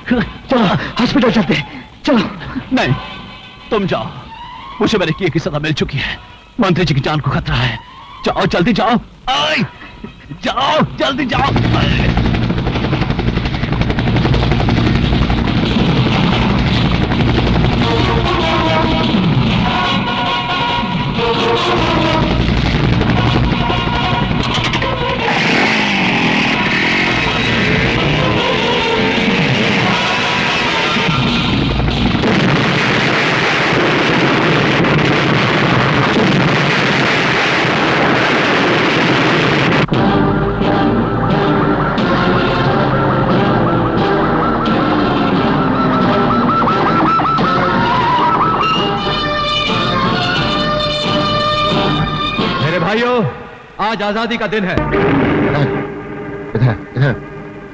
चलो हॉस्पिटल चलते हैं, चलो। नहीं, तुम जाओ, मुझे मेरे किए की सजा मिल चुकी है। मंत्री जी की जान को खतरा है। जाओ, जल्दी जाओ। जाओ, जल्दी जाओ। आज आजादी का दिन है।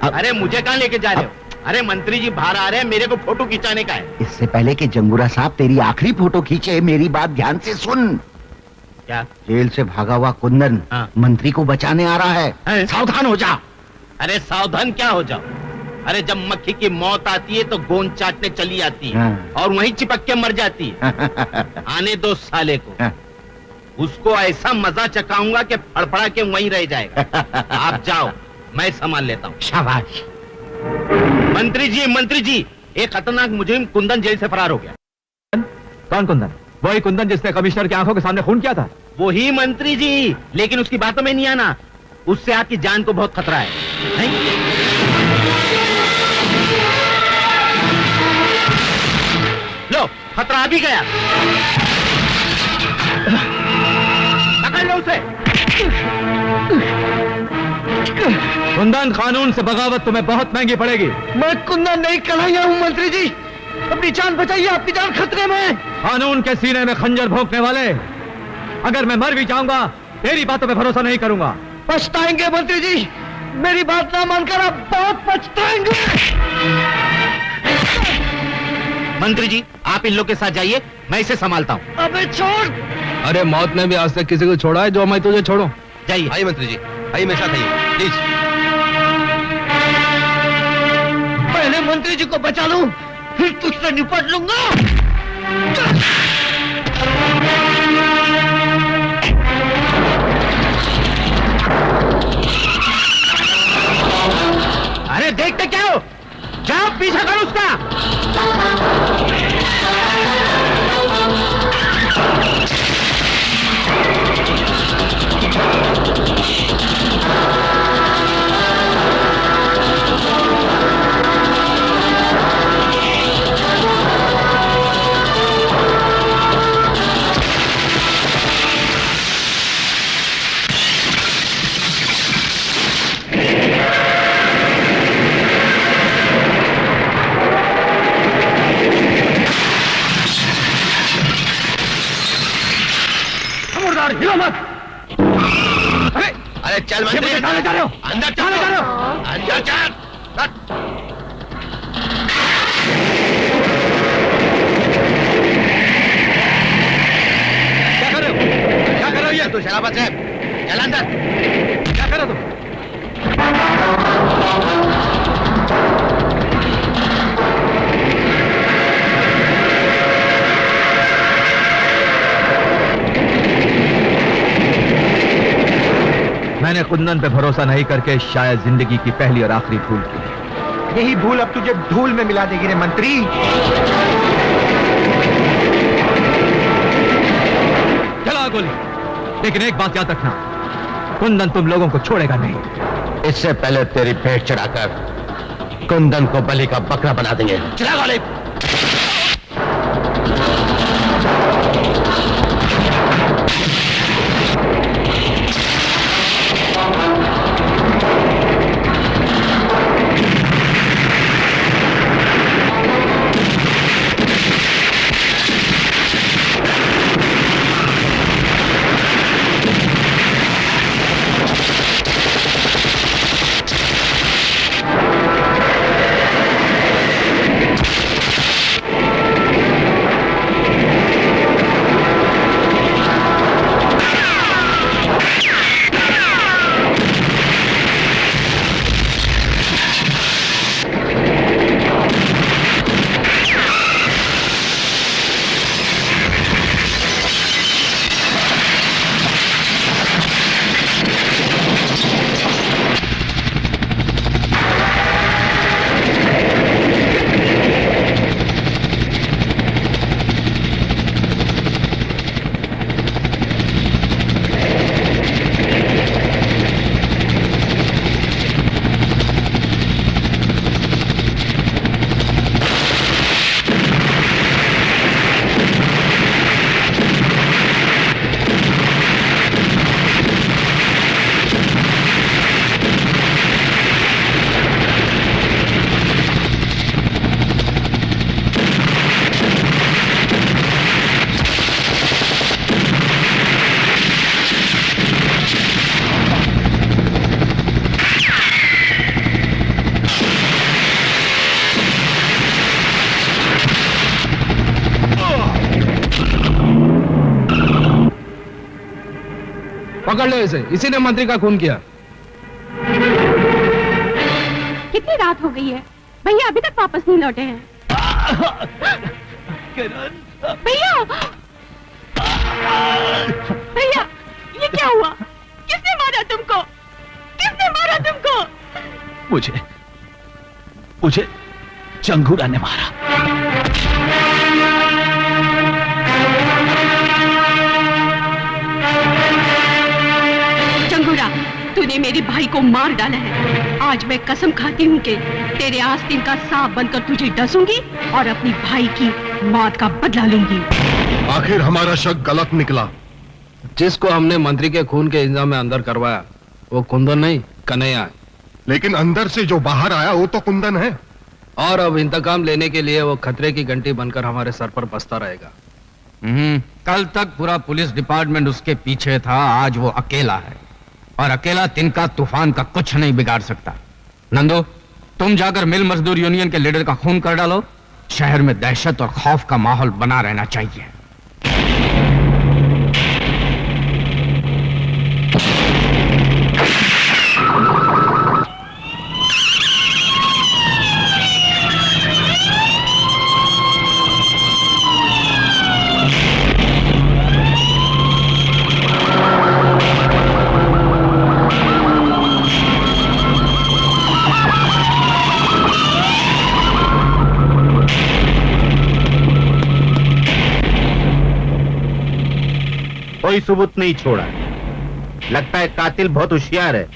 अरे मुझे कहां लेके जा रहे हो? अरे मंत्री जी बाहर आ रहे हैं, मेरे को फोटो खिंचाने का है। इससे पहले कि जंगूरा साहब तेरी आखिरी फोटो खींचे, मेरी बात ध्यान से सुन। क्या? जेल से भागा हुआ कुंदन मंत्री को बचाने आ रहा है। सावधान हो जा। अरे सावधान क्या हो जाओ? अरे जब मक्खी की मौत आती है तो गोंद चाटने चली आती है और वहीं चिपक के मर जाती है। आने दो साले को, उसको ऐसा मजा चकाऊंगा कि फड़फड़ा के वहीं रह जाएगा। आप जाओ, मैं संभाल लेता हूँ। शाबाश। मंत्री जी, एक खतरनाक मुजरिम कुंदन जेल से फरार हो गया। कौन कुंदन? वही कुंदन जिसने कमिश्नर की आंखों के सामने खून किया था? वही मंत्री जी, लेकिन उसकी बातों में नहीं आना, उससे आपकी जान को बहुत खतरा है। नहीं? लो, खतरा आ भी गया। पकड़ लो उसे। कुंदन, कानून से बगावत तुम्हें बहुत महंगी पड़ेगी। मैं कुंदन नहीं, कन्हैया हूँ। मंत्री जी, अपनी जान बचाइए, आपकी जान खतरे में है। कानून के सीने में खंजर भोंकने वाले, अगर मैं मर भी जाऊंगा तेरी बातों पे भरोसा नहीं करूंगा। पछताएंगे मंत्री जी, मेरी बात ना मानकर आप बहुत पछताएंगे। मंत्री जी, आप इन लोग के साथ जाइए, मैं इसे संभालता हूँ। अबे छोड़। अरे मौत ने भी आज तक किसी को छोड़ा है जो मैं तुझे छोड़ूं? जाइए। आइए मंत्री जी, आइए मेरे साथ आइए प्लीज। पहले मंत्री जी को बचा लूं, फिर तुझसे निपट लूंगा। अरे देखते क्या हो? जाओ पीछा करो उसका। हिलो मत। अरे चल मंत्री, कहां जा रहे हो? अंदर चल, अंदर चल। क्या कर रहे हो? क्या कर रहे हो ये? तू शराबत है, चल अंदर। क्या कर रहे हो तुम? मैंने कुंदन पे भरोसा नहीं करके शायद जिंदगी की पहली और आखिरी भूल की। यही भूल अब तुझे धूल में मिला देगी रे मंत्री। चला गोली, लेकिन एक बात याद रखना, कुंदन तुम लोगों को छोड़ेगा नहीं। इससे पहले तेरी भेंट चढ़ाकर कुंदन को बलि का बकरा बना देंगे। चला गोली। पकड़ लो इसे, इसी ने मंत्री का खून किया। कितनी रात हो गई है, भैया अभी तक वापस नहीं लौटे हैं। भैया भैया, ये क्या हुआ? किसने मारा तुमको? किसने मारा तुमको? मुझे चंगूरा ने मारा। चंगूरा, तूने मेरे भाई को मार डाला है। आज मैं कसम खाती हूँ कि तेरे आस्तीन का सांप बनकर तुझे डसूंगी और अपनी भाई की मौत का बदला लूंगी। आखिर हमारा शक गलत निकला। जिसको हमने मंत्री के खून के इल्जाम में अंदर करवाया वो कुंदन नहीं, कन्हैया है। लेकिन अंदर से जो बाहर आया वो तो कुंदन है। और अब इंतकाम लेने के लिए वो खतरे की घंटी बनकर हमारे सर पर बसता रहेगा। कल तक पूरा पुलिस डिपार्टमेंट उसके पीछे था, आज वो अकेला है और अकेला तिनका तूफान का कुछ नहीं बिगाड़ सकता। नंदू, तुम जाकर मिल मजदूर यूनियन के लीडर का खून कर डालो। शहर में दहशत और खौफ का माहौल बना रहना चाहिए। कोई सबूत नहीं छोड़ा। लगता है कातिल बहुत होशियार है।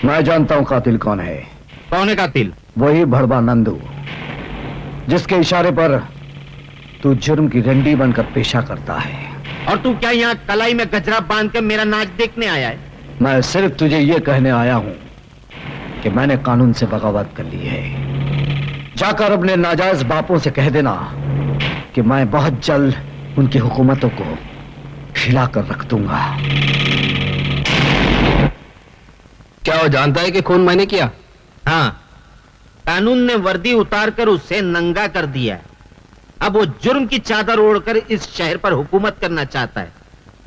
मैं जानता हूं कातिल कौन है। कौन है कातिल? वही भड़वा नंदू, जिसके इशारे पर तू जुर्म की रंडी बनकर पेशा करता है। और तू क्या यहाँ कलाई में गजरा बांध कर मेरा नाच देखने आया है? मैं सिर्फ तुझे ये कहने आया हूं कि मैंने कानून से बगावत कर ली है। जाकर अपने नाजायज बापों से कह देना कि मैं बहुत जल्द उनकी हुकूमतों को हिलाकर रख दूंगा। क्या वो जानता है कि खून मैंने किया? हाँ, कानून ने वर्दी उतारकर उसे नंगा कर दिया है। अब वो जुर्म की चादर ओढ़कर इस शहर पर हुकूमत करना चाहता है।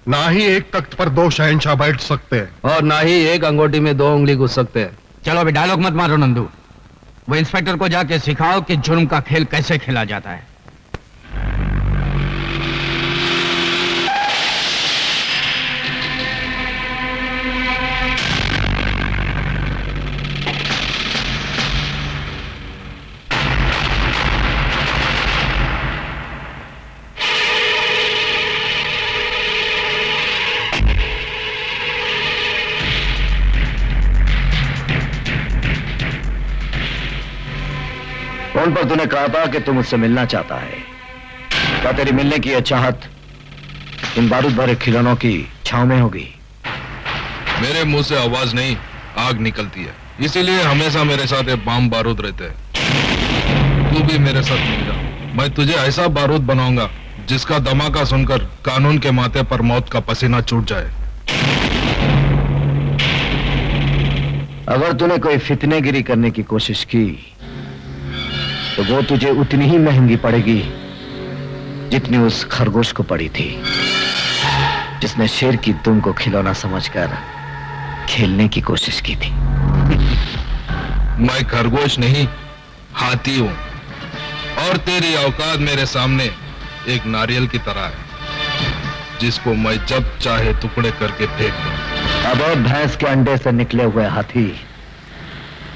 ना ही एक तख्त पर दो शहंशाह बैठ सकते हैं और ना ही एक अंगूठी में दो उंगली घुस सकते हैं। चलो अभी डायलॉग मत मारो नंदू, वो इंस्पेक्टर को जाके सिखाओ कि जुर्म का खेल कैसे खेला जाता है। फोन पर तूने कहा था कि तू मुझसे मिलना चाहता है। क्या तेरी मिलने की यह चाहत इन बारूद भरे खिलौनों की छांव में होगी? मेरे मुंह से आवाज नहीं, आग निकलती है, इसीलिए हमेशा मेरे साथ ये बम बारूद रहते हैं। तू भी मेरे साथ मिल जा, मैं तुझे ऐसा बारूद बनाऊंगा जिसका धमाका सुनकर कानून के माथे पर मौत का पसीना छूट जाए। अगर तूने कोई फितनेगिरी करने की कोशिश की तो वो तुझे उतनी ही महंगी पड़ेगी जितनी उस खरगोश को पड़ी थी, जिसने शेर की दुम को खिलौना समझकर खेलने की कोशिश की थी। मैं खरगोश नहीं, हाथी हूं, और तेरी औकात मेरे सामने एक नारियल की तरह है, जिसको मैं जब चाहे टुकड़े करके फेंक दूं। अब भैंस के अंडे से निकले हुए हाथी,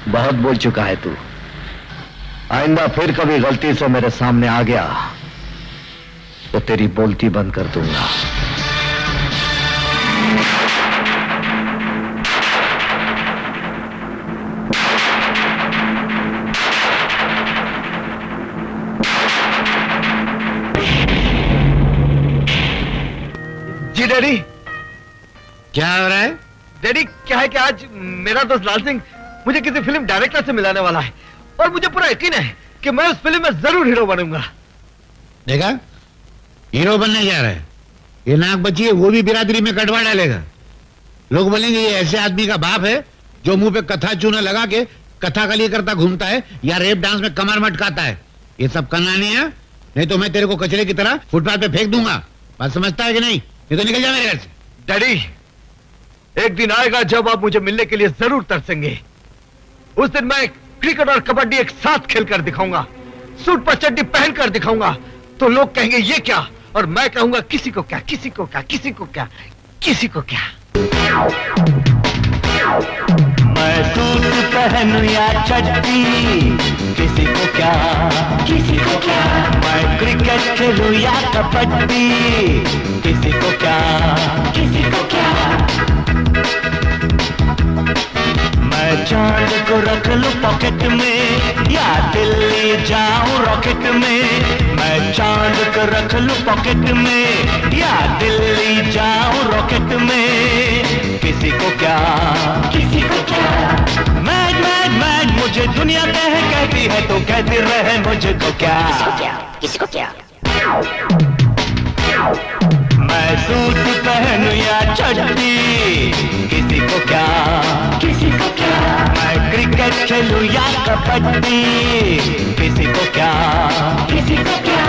बहुत बोल चुका है तू। आइंदा फिर कभी गलती से मेरे सामने आ गया तो तेरी बोलती बंद कर दूंगा। जी डैडी। क्या हो रहा है? डैडी क्या है कि आज मेरा दोस्त लाल सिंह मुझे किसी फिल्म डायरेक्टर से मिलाने वाला है और मुझे पूरा यकीन है कि मैं उस फिल्म में जरूर हीरो बनूंगा। देखा, हीरो बनने जा रहा है। ये नाक बची है, वो भी बिरादरी में कटवा डालेगा। लोग बोलेंगे ये ऐसे आदमी का बाप है जो मुंह पे कथा चूना लगा के कथा कली करता घूमता है या रेप डांस में कमर मटकाता है। ये सब करना नहीं है, नहीं तो मैं तेरे को कचरे की तरह फुटपाथ पे फेंक दूंगा। बात समझता है कि नहीं? नहीं तो निकल जा मेरे घर से। डैडी, एक दिन आएगा जब आप मुझे मिलने के लिए जरूर तरसेंगे। उस दिन मैं क्रिकेट और कबड्डी एक साथ खेलकर दिखाऊंगा, सूट पर चड्डी पहनकर दिखाऊंगा। तो लोग कहेंगे ये क्या, और मैं कहूंगा किसी को क्या, किसी को क्या, किसी को क्या, किसी को क्या। मैं सूट पहनूं या चड्डी, किसी को क्या, किसी को क्या। मैं क्रिकेट खेलूं या कबड्डी, किसी को क्या, किसी को क्या। मैं चांद को रख लूं पॉकेट में या दिल्ली जाऊं रॉकेट में। मैं चांद को रख लूं पॉकेट में या दिल्ली जाऊं रॉकेट में, किसी को क्या, किसी को क्या। मैड मैड मैड मुझे दुनिया कहती है तो कहती रहे मुझको क्या, किसी को क्या। मैं सूट पहनूं या चड्डी, किसी को क्या, किसी को क्या। मैं क्रिकेट खेलूं या कबड्डी, किसी को क्या, किसी को क्या।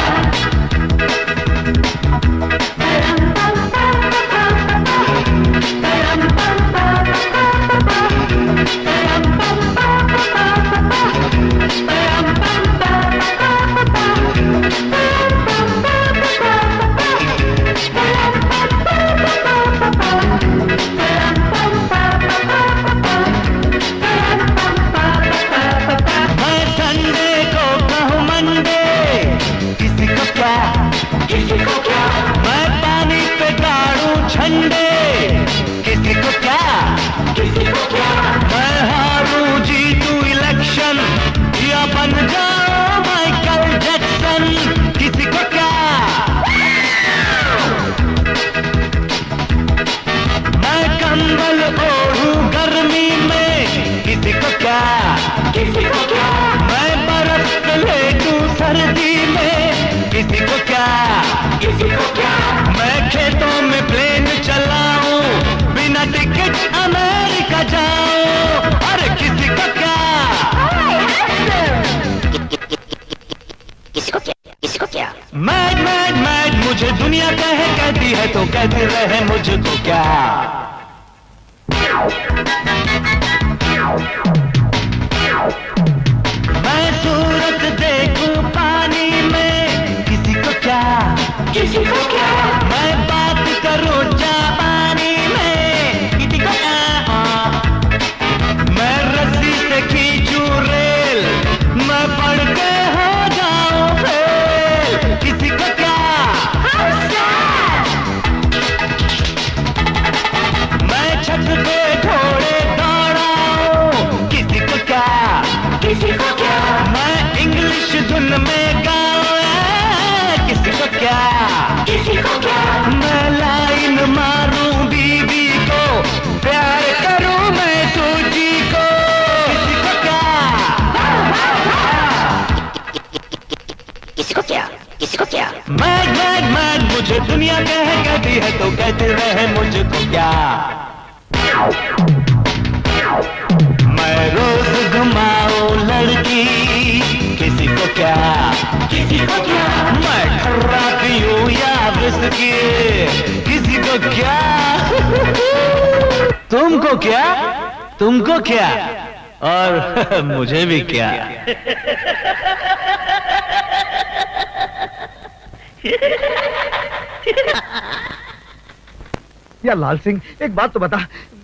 किसी को क्या, किसी को क्या। मैं खेतों में प्लेन चलाऊं, बिना टिकट अमेरिका जाऊं, अरे किसी को क्या, किसी को क्या, किसी को क्या। मैड मैड मैड मुझे दुनिया कहती है तो कहती रहे मुझको क्या। मैं सूरत देखूं पानी में, किसी को क्या, किसी को क्या। मैं बात करूं जापानी में, किसी को क्या। मैं रस्सी से खींचूं रेल, मैं पढ़ के हो जाऊं फेल, किसी को क्या। मैं छत पे घोड़े दौड़ाऊं, किसी को क्या, किसी को क्या। मैं इंग्लिश धुन में गाऊं, किसी को क्या, किसी को क्या। मैं लाइन मारूं बीवी को, प्यार करूं मैं सूजी को, किसी को क्या, किसी को क्या, किसी को क्या। मैड मैड मैड मुझे दुनिया कहती है तो कहते रहे मुझको क्या। मैं रोज घुमाऊं लड़की, किसी को क्या, किसी को क्या। मैं खर्रा पीऊं या विस्की, किसी को क्या। तुमको क्या, तुमको क्या, और मुझे भी क्या। या लाल सिंह, एक बात तो बता,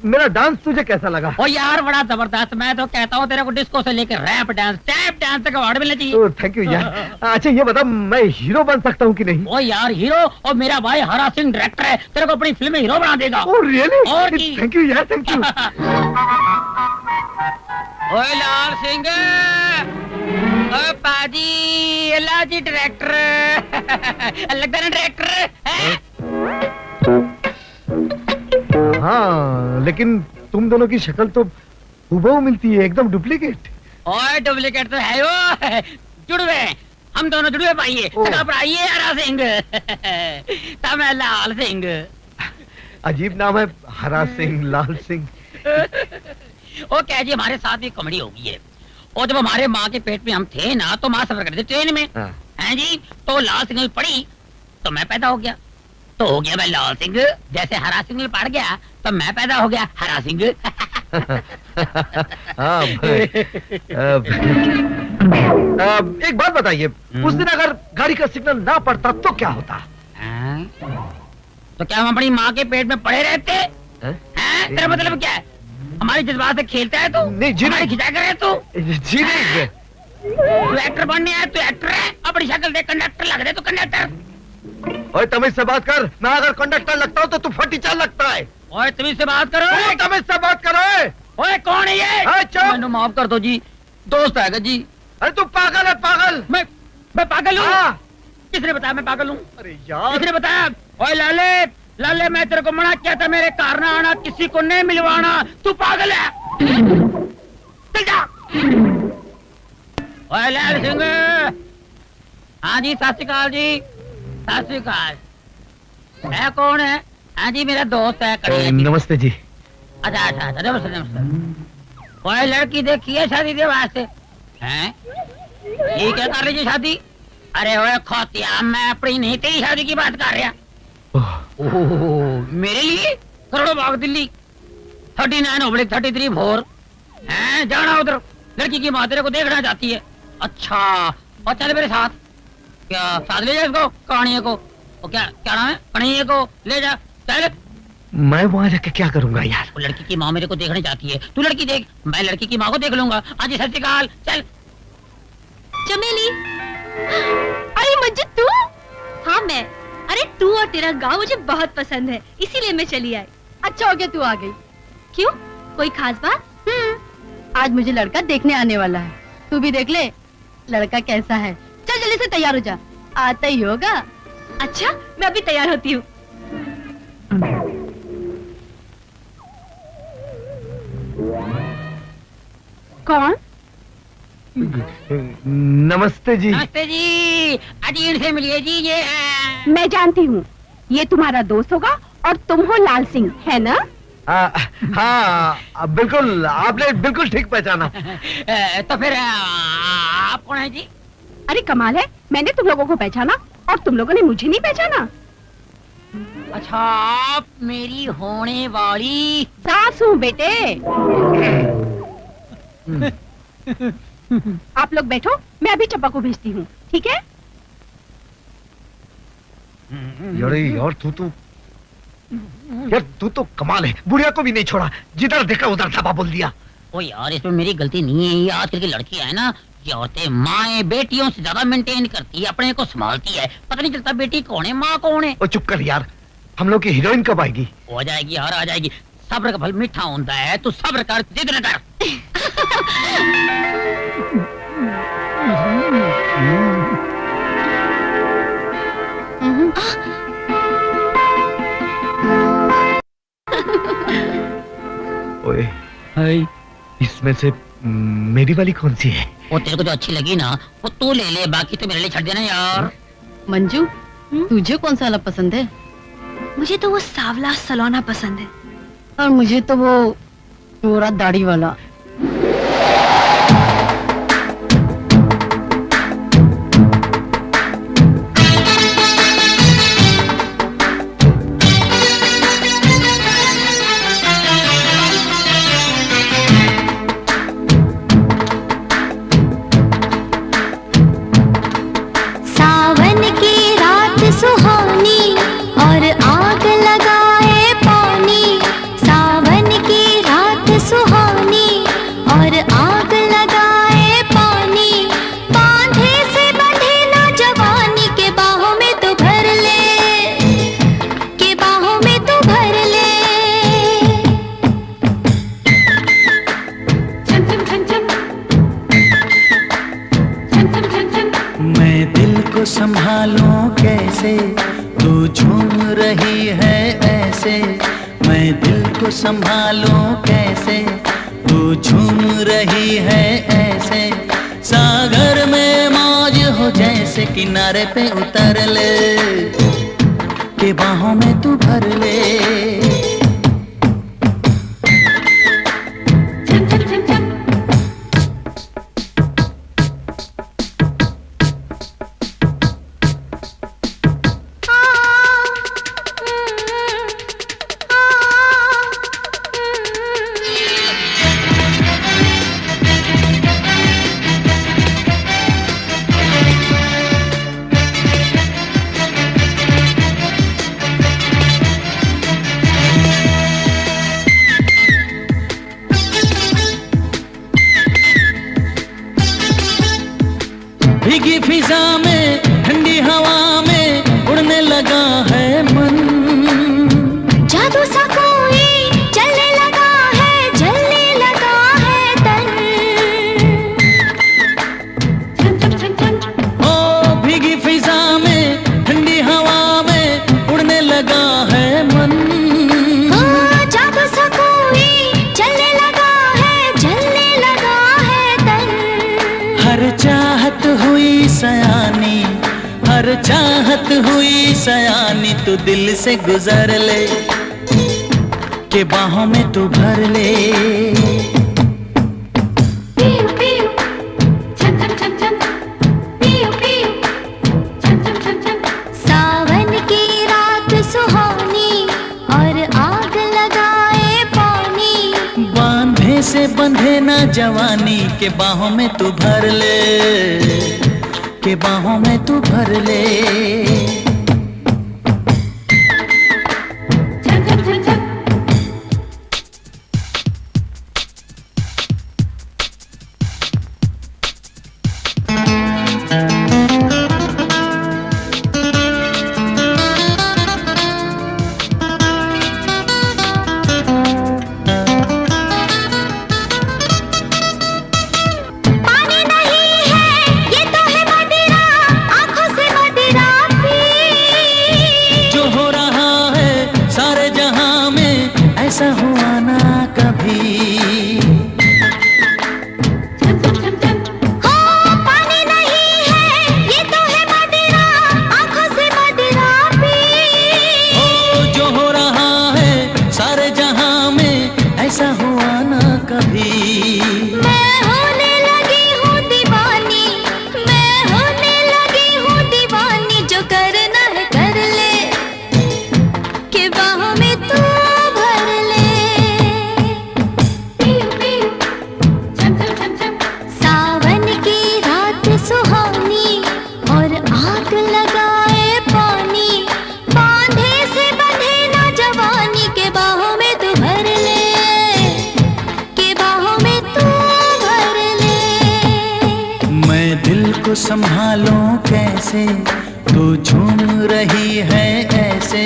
मेरा डांस तुझे कैसा लगा? ओ यार बड़ा जबरदस्त। मैं तो कहता हूँ तेरे को डिस्को से लेकर रैप डांस, टैप डांस तक अवार्ड मिलना चाहिए। थैंक यू यार। अच्छा ये बता, मैं हीरो बन सकता हूँ कि नहीं? ओ यार हीरो, और मेरा भाई हरा सिंह डायरेक्टर है, तेरे को अपनी फिल्म में हीरो बना देगा। Oh really? और थैंक यू यार, थैंक यू। ओए लाल सिंह, ओ पाजी, लाजी डायरेक्टर लगता है डायरेक्टर। हाँ लेकिन तुम दोनों की शक्ल तो हूबहू मिलती है, एकदम डुप्लीकेट। और डुप्लीकेट तो है वो, जुड़वे, हम दोनों जुड़वे पाइए। घबराइए हरा सिंह, तब मैं लाल सिंह। अजीब नाम है, हरा सिंह, लाल सिंह। ओ क्या जी, हमारे साथ भी कॉमेडी हो गई है। और जब हमारे माँ के पेट में हम थे ना, तो माँ सफर करते ट्रेन में। हैं जी, तो लाल सिग्नल पड़ी तो मैं पैदा हो गया, तो हो गया मैं लाल सिंह। जैसे हरा सिग्नल पड़ गया तो मैं पैदा हो गया हरा सिंह। हाँ भाई। एक बात बताइए, उस दिन अगर गाड़ी का सिग्नल ना पड़ता तो क्या होता? तो क्या हम अपनी माँ के पेट में पड़े रहते? हैं? तेरा मतलब क्या है? हमारे जज्बात से खेलता है तू? नहीं जी नहीं। खिंचा कर तू जी नहीं। तू एक्टर बनने आया, तू एक्टर है। अपनी शक्ल देख कंडक्टर लग रहे, तू कंडक्टर। ओए तमीज से बात कर, मैं अगर कंडक्टर लगता हूँ तो तू फटीचार लगता है। ओए तमीज से बात करो। ओए तमीज से बात करो। ओए कौन है ये? मैंने माफ कर दो जी, दोस्त है जी। अरे तू पागल है, पागल। मैं पागल हूँ? हाँ। किसने बताया मैं पागल हूँ? अरे यार, किसने बताया? ओए लाले, लाले मैं तेरे को मना किया था मेरे कार ना आना, किसी को नहीं मिलवाना। तू पागल है। चल जा। ओए लाल सिंह। हाँ जी, सत श्री अकाल जी। सत श्री अकाल। है कौन है? हाँ जी, मेरा दोस्त है। नमस्ते जी। अच्छा अच्छा अच्छा, नमस्ते नमस्ते। ओए लड़की देखी है शादी के वास्ते? हैं? ये क्या कर रही है शादी? अरे ओए खोतिया, मैं अपनी नहीं तेरी शादी की बात कर रहा। ओह, मेरे लिए करोड़ों बाग दिल्ली 39/33 4 हैं? जाना उधर, लड़की की माँ तेरे को देखना चाहती है। अच्छा, और चल मेरे साथ। क्या साथ ले जा इसको, कहानियों को? और क्या क्या नाम है? कहानियों को ले जा, चल। मैं वहां जाके क्या करूंगा यार? वो लड़की की माँ मेरे को देखना चाहती है, तू लड़की देख, मैं लड़की की माँ को देख लूंगा। आज सत श्री अकाल, चल। चमेली, अरे मंजू तू? हाँ मैं। अरे तू और तेरा गांव मुझे बहुत पसंद है, इसीलिए मैं चली आई। अच्छा हो गया तू आ गई। क्यों, कोई खास बात? आज मुझे लड़का देखने आने वाला है, तू भी देख ले लड़का कैसा है। चल जल्दी से तैयार हो जा, आता ही होगा। अच्छा, मैं अभी तैयार होती हूँ। कौन? नमस्ते जी। नमस्ते जी, अजीर से मिलिए जी। ये है। मैं जानती हूँ, ये तुम्हारा दोस्त होगा और तुम हो लाल सिंह, है ना? हाँ बिल्कुल, आपने बिल्कुल ठीक पहचाना। तो फिर आप कौन है जी? अरे कमाल है, मैंने तुम लोगों को पहचाना और तुम लोगों ने मुझे नहीं पहचाना। अच्छा, आप मेरी होने वाली सास हूँ बेटे। आप लोग बैठो, मैं अभी चप्पा को भेजती हूँ, ठीक है? यार तू तो कमाल है, बुढ़िया को भी नहीं छोड़ा, जिधर देखा उधर धाबा बोल दिया। ओ यार, इसमें मेरी गलती नहीं है। ये आजकल की लड़कियां है ना, ये औरतें माएं बेटियों से ज्यादा मेंटेन करती है, अपने को संभालती है, पता नहीं चलता बेटी कौन है माँ कौन है। ओ चुप कर यार, हम लोग की हीरोइन कब आएगी? हो जाएगी यार, आ जाएगी। सब्र का फल मीठा होता है, तू सब्र कर, जिद न कर। ओए, इसमें से मेरी वाली कौन सी है? वो तेरे को जो अच्छी लगी ना, वो तू ले ले, बाकी तो मेरे लिए छੱड देना यार। मंजू, तुझे कौन सा वाला पसंद है? मुझे तो वो सावला सलोना पसंद है। और मुझे तो वो गोरा दाढ़ी वाला। सावन की रात सुहानी और आग लगाए पानी। सावन की रात सुहानी और आग लगाए पानी। बांधे से बंधे ना जवानी के बाहों में तू भर ले, के बाहों में तू भर ले। छन छन छन छन छन छन छन छन। मैं दिल को संभालूं कैसे, तू झूम रही है ऐसे। मैं दिल को संभालूं कैसे, तू झूम रही है ऐसे। सागर में मौज हो जैसे, किनारे पे उतर ले, के बाहों में तू भर ले। छन छन छन छन। फिजा में ठंडी हवा में उड़ने लगा है मन। जादू सा कोई चलने लगा है, जलने लगा है तन। ओ भीगी फिजा में ठंडी हवा में उड़ने लगा है मन। जादू सा कोई चलने लगा है, जलने लगा है तन। हर चाहत हुई सयानी, हर चाहत हुई सयानी, तू दिल से गुजर ले के बाहों में तू भर ले। पियो पियो छन छन छन छन, पियो पियो छन छन छन छन। सावन की रात सुहानी और आग लगाए पानी। बांधे से बंधे ना जवानी, के बाहों में तू भर ले, के बाहों में तू भर ले। छन छन छन छन। पानी नहीं है ये तो है मदिरा, आंखों से मदिरा पी। जो हो रहा है सारे जहां में, ऐसा हुआ ना कभी। हो पानी नहीं है ये तो है मदिरा, आंखों से मदिरा पी। ओ जो हो रहा है सारे जहां में, ऐसा हुआ ना कभी। मैं होने लगी हूँ दीवानी, मैं होने लगी हूँ दीवानी। जो करना है कर ले, के बाहों में तू भर ले। पियो पियो छन छन छन छन। सावन की रात सुहानी और आग लगाए पानी। बांधे से बंधे ना जवानी, के बाहों में तू भर ले, के बाहों में तू भर ले। मैं दिल को संभालूं कैसे, तू झूम रही है ऐसे।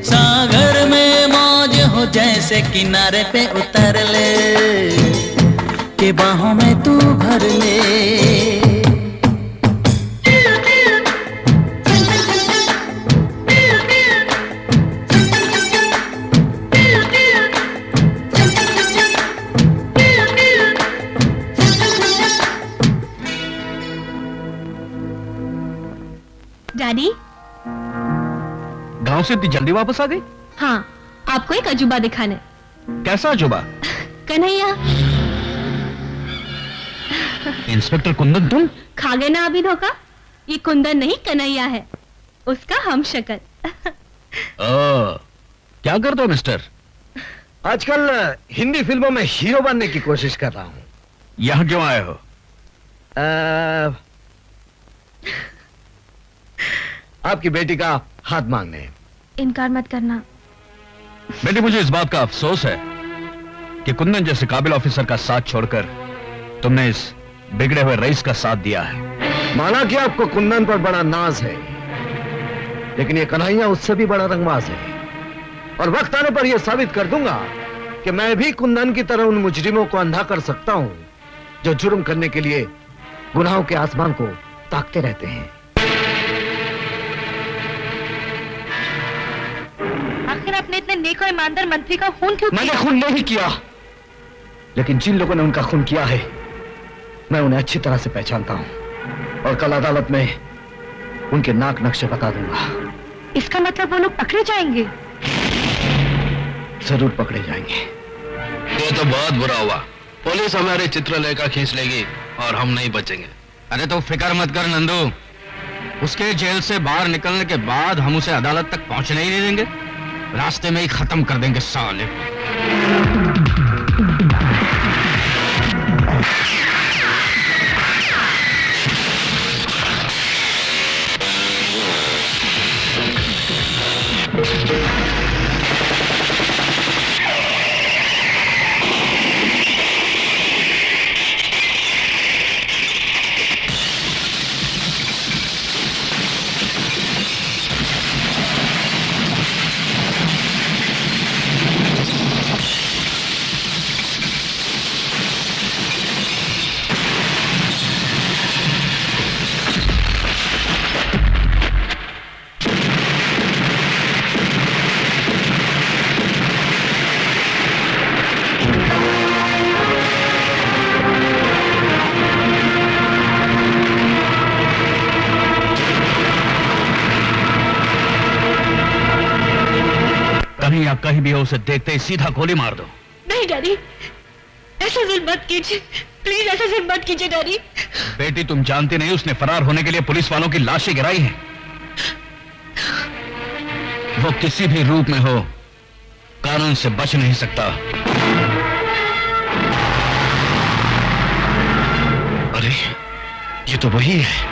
सागर में मौज हो जैसे, किनारे पे उतर ले, के बाहों में तू भर ले। पियो पियो छन छन छन छन। पियो पियो छन छन छन छन। पियो पियो छन छन छन छन। पियो पियो छन छन छन छन। डैडी। गांव से इतनी जल्दी वापस आ गई? हाँ, आपको एक अजूबा दिखाने। कैसा अजूबा? कन्हैया। इंस्पेक्टर कुंदन तुम? खा गए ना अभी धोखा? ये कुंदन नहीं कन्हैया है, उसका हम शक्ल। क्या करते हो मिस्टर? आजकल हिंदी फिल्मों में हीरो बनने की कोशिश कर रहा हूँ। यहाँ क्यों आए हो? आपकी बेटी का हाथ मांगने। इनकार मत करना। बेटी, मुझे इस बात का अफसोस है कि कुंदन जैसे काबिल ऑफिसर का साथ छोड़कर तुमने इस बिगड़े हुए रईस का साथ दिया है। माना कि आपको कुंदन पर बड़ा नाज है, लेकिन ये कन्हैया उससे भी बड़ा रंगबाज है। और वक्त आने पर यह साबित कर दूंगा कि मैं भी कुंदन की तरह उन मुजरिमों को अंधा कर सकता हूं जो जुर्म करने के लिए गुनाहों के आसमान को ताकते रहते हैं। आखिर आपने इतने नेक और ईमानदार मंत्री का खून क्यों मैंने खून नहीं किया, लेकिन जिन लोगों ने उनका खून किया है मैं उन्हें अच्छी तरह से पहचानता हूं और कल अदालत में उनके नाक नक्शे बता दूंगा। इसका मतलब वो लोग पकड़े जाएंगे? जरूर पकड़े जाएंगे। ये तो बहुत बुरा हुआ। पुलिस हमारे चित्रलेखा खींच लेगी और हम नहीं बचेंगे। अरे तो फिक्र मत कर नंदू, उसके जेल से बाहर निकलने के बाद हम उसे अदालत तक पहुंचने ही नहीं देंगे, रास्ते में ही खत्म कर देंगे साले। कहीं भी हो उसे देखते ही सीधा गोली मार दो। नहीं डैडी, ऐसा जुल्म मत कीजिए, प्लीज ऐसा जुल्म मत कीजिए डैडी। बेटी तुम जानती नहीं उसने फरार होने के लिए पुलिस वालों की लाशें गिराई हैं। वो किसी भी रूप में हो कानून से बच नहीं सकता। अरे ये तो वही है।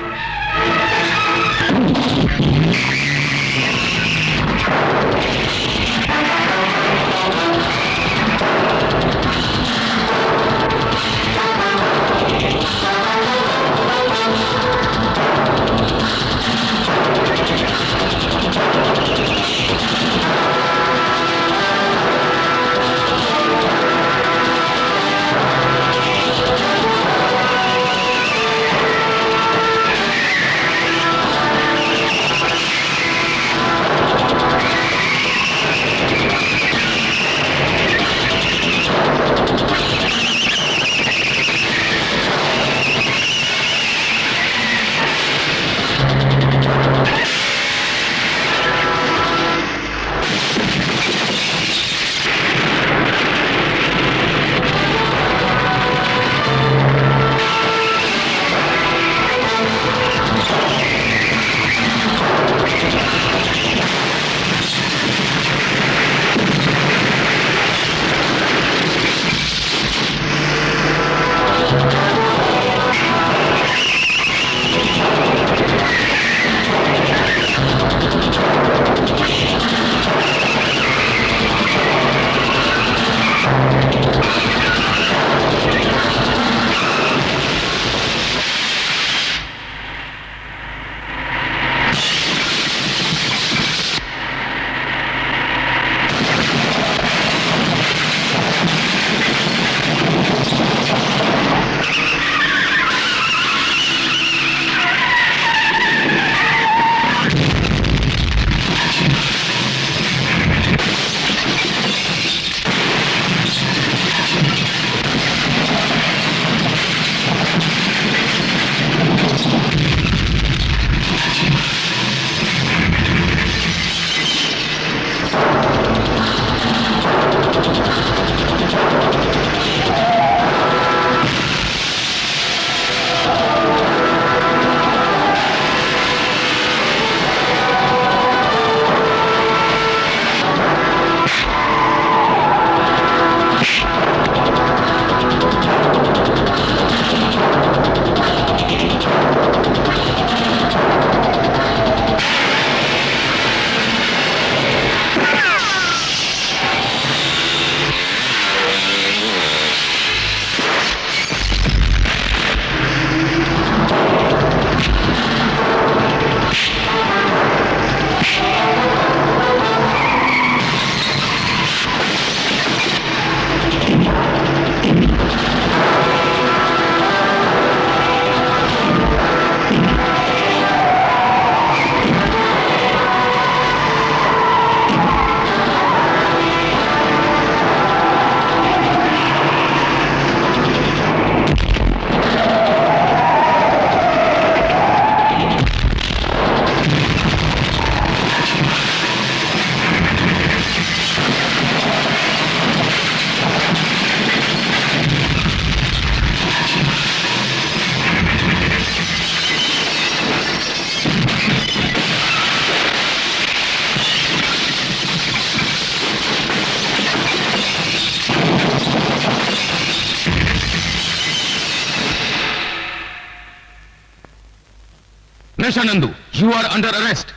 नशा Nandu, you are under arrest.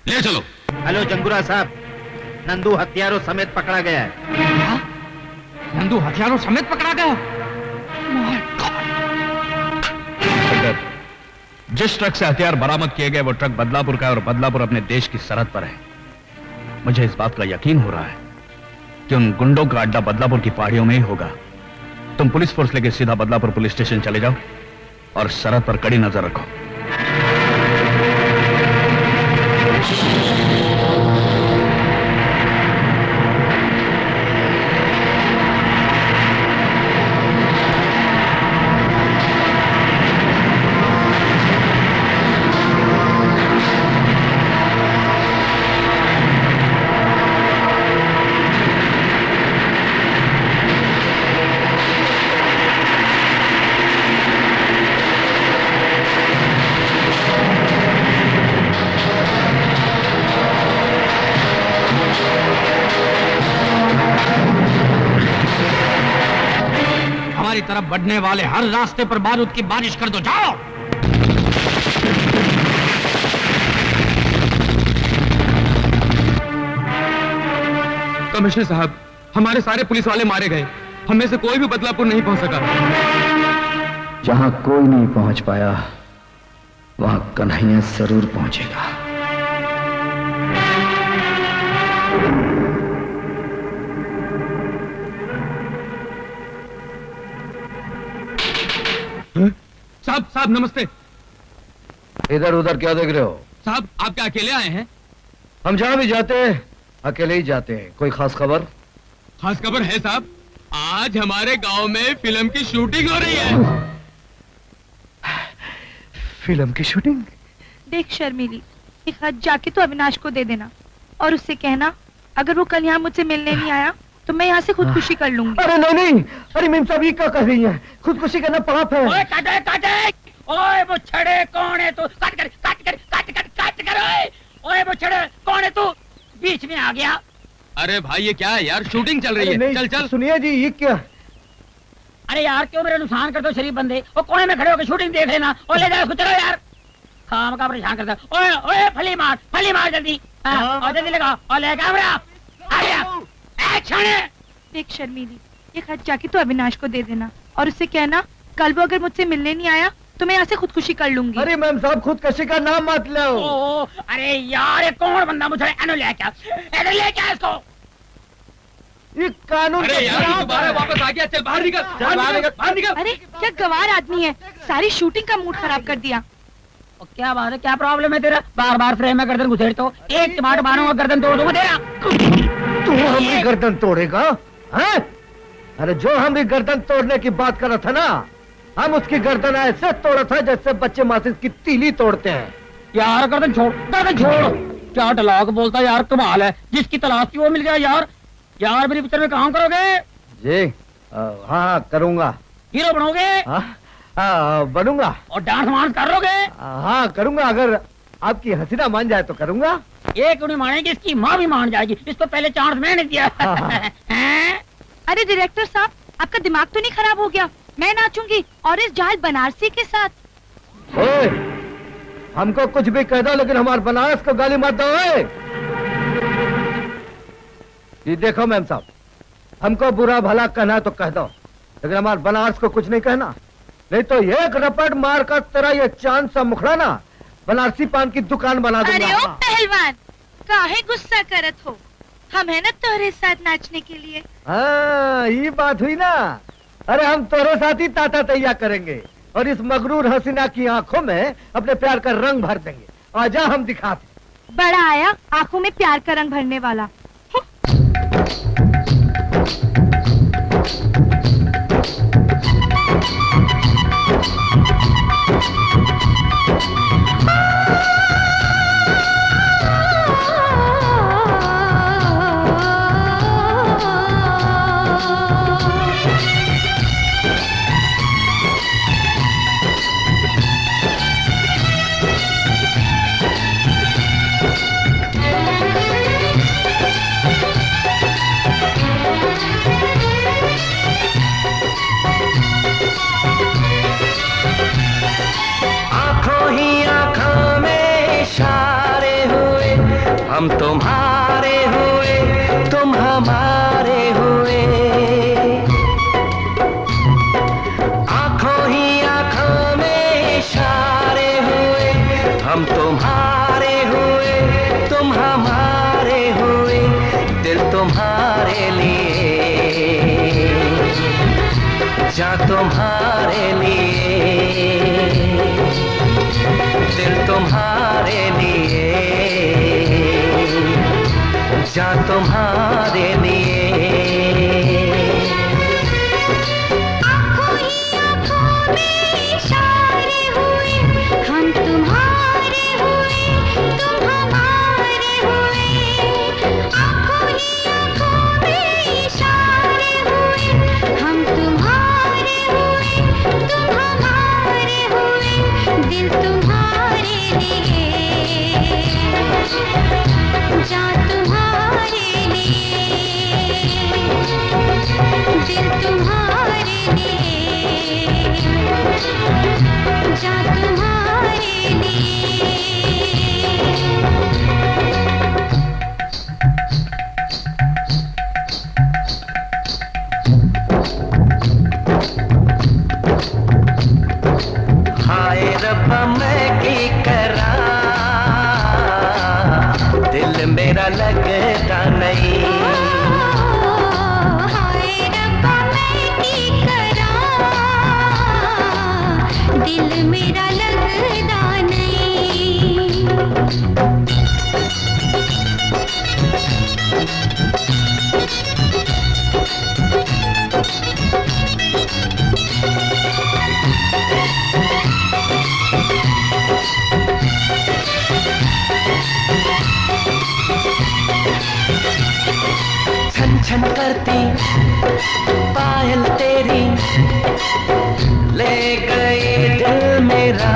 ले चलो। हेलो जंगुरा साहब, नंदू हथियारों समेत पकड़ा गया है। नंदू हथियारों समेत पकड़ा गया? जिस ट्रक से हथियार बरामद किए गए वो ट्रक बदलापुर का है और बदलापुर अपने देश की सरहद पर है। मुझे इस बात का यकीन हो रहा है कि उन गुंडों का अड्डा बदलापुर की पहाड़ियों में ही होगा। तुम पुलिस फोर्स लेके सीधा बदलापुर पुलिस स्टेशन चले जाओ और सरहद पर कड़ी नजर रखो। हमारी तरफ बढ़ने वाले हर रास्ते पर बारूद की बारिश कर दो। जाओ। कमिश्नर साहब, हमारे सारे पुलिस वाले मारे गए। हम में से कोई भी बदलापुर नहीं पहुंच सका। जहां कोई नहीं पहुंच पाया वहां कन्हैया जरूर पहुंचेगा। साहब साहब नमस्ते। इधर उधर क्या देख रहे हो? साहब आप क्या अकेले आए हैं? हम जहां भी जाते हैं अकेले ही जाते हैं। कोई खास खबर? खास खबर है साहब, आज हमारे गांव में फिल्म की शूटिंग हो रही है। फिल्म की शूटिंग? देख शर्मिली, एक हाथ जाके तो अविनाश को दे देना और उससे कहना अगर वो कल यहाँ मुझसे मिलने नहीं आया तो मैं यहाँ से खुदकुशी कर लूंगी। अरे नहीं नहीं, अरे मेम साहब ये क्या कर रही है? खुदकुशी करना पाप है। ओए काटे काटे, ओए वो छड़े कौन है तू? काट कर काट कर काट कर काट कर। ओए वो छड़े कौन है तू? बीच में आ गया। अरे भाई ये क्या है यार, शूटिंग चल रही है। चल चल। सुनिए जी ये क्या? अरे यार क्यों मेरे नुकसान करते हो शरीफ बंदे? वो कोने में खड़े होकर शूटिंग देख लेना और ले जाओ। चलो यार, काम का परेशान करता। ओए ओए फली मार जल्दी। और जल्दी लगा और ले कैमरा। आ गया एक्शन। देख शर्मिली, एक हाथ जाके तो अविनाश को दे देना और उससे कहना कल वो अगर मुझसे मिलने नहीं आया तो मैं यहाँ से खुदकुशी कर लूंगी। अरे मैम साहब खुदकुशी का नाम मत लो। अरे यार ये कौन बंदा मुझे ले क्या इसको? ये कानून। अरे यार दोबारा वापस आ गया। चल बाहर निकल, बाहर निकल। अरे क्या गवार आदमी है, सारी शूटिंग का मूड खराब कर दिया। क्या बात है, क्या प्रॉब्लम है तेरा? बार बार फ्रेम में गर्दन घुसेड़ तो एक टमाटर मारूंगा गर्दन तोड़ दूंगा तेरा। तू हमारी गर्दन तोड़ेगा? हैं? अरे जो हमारी गर्दन तोड़ने की बात कर रहा था ना, हम उसकी गर्दन ऐसे तोड़ा था जैसे बच्चे माचिस की तीली तोड़ते हैं। यार गर्दन छोड़, गर्दन छोड़। क्या डलाक बोलता है यार, कमाल है। जिसकी तलाश थी वो मिल गया यार। यार मेरी पिक्चर में काम करोगे? जी हाँ करूंगा। हीरो बनोगे? हाँ बनूंगा। और डांस वांस करोगे? हाँ करूंगा, अगर आपकी हसीना मान जाए तो करूंगा। ये क्यों नहीं मानेगी, इसकी माँ भी मान जाएगी। इसको पहले चांस मैंने दिया। अरे डायरेक्टर साहब, आपका दिमाग तो नहीं खराब हो गया? मैं नाचूंगी और इस जाहिल बनारसी के साथ। ओए, हमको कुछ भी कह दो लेकिन हमारे बनारस को गाली मत दो। ये देखो मैम साहब, हमको बुरा भला कहना तो कह दो लेकिन हमारे बनारस को कुछ नहीं कहना, नहीं तो एक रपट मार कर तेरा ये चांद सा मुखड़ा ना बनारसी पान की दुकान बना दूंगा। अरे ओ पहलवान, काहे गुस्सा करत हो? हम है ना तोरे साथ नाचने के लिए। हाँ ये बात हुई ना। अरे हम तोरे साथ ही ताता तैया करेंगे और इस मगरूर हसीना की आंखों में अपने प्यार का रंग भर देंगे। आजा हम दिखाते। बड़ा आया आंखों में प्यार का रंग भरने वाला। हम तुम्हारे हुए तुम हमारे हुए, आंखों ही आंखों में इशारे हुए। हम तुम्हारे हुए तुम हमारे हुए, दिल तुम्हारे लिए जा तुम्हारे लिए, दिल तुम्हारे लिए जा तुम्हारे लिए। आँखों ही आँखों में इशारे हुए, हम तुम्हारे हुए तुम हमारे हुए। आँखों ही आँखों में इशारे हुए, हम तुम्हारे हुए तुम हमारे हुए, दिल तुम्हारे लिए जा तुम्हारे लिए। छन छन करती पायल तेरी ले गई दिल मेरा,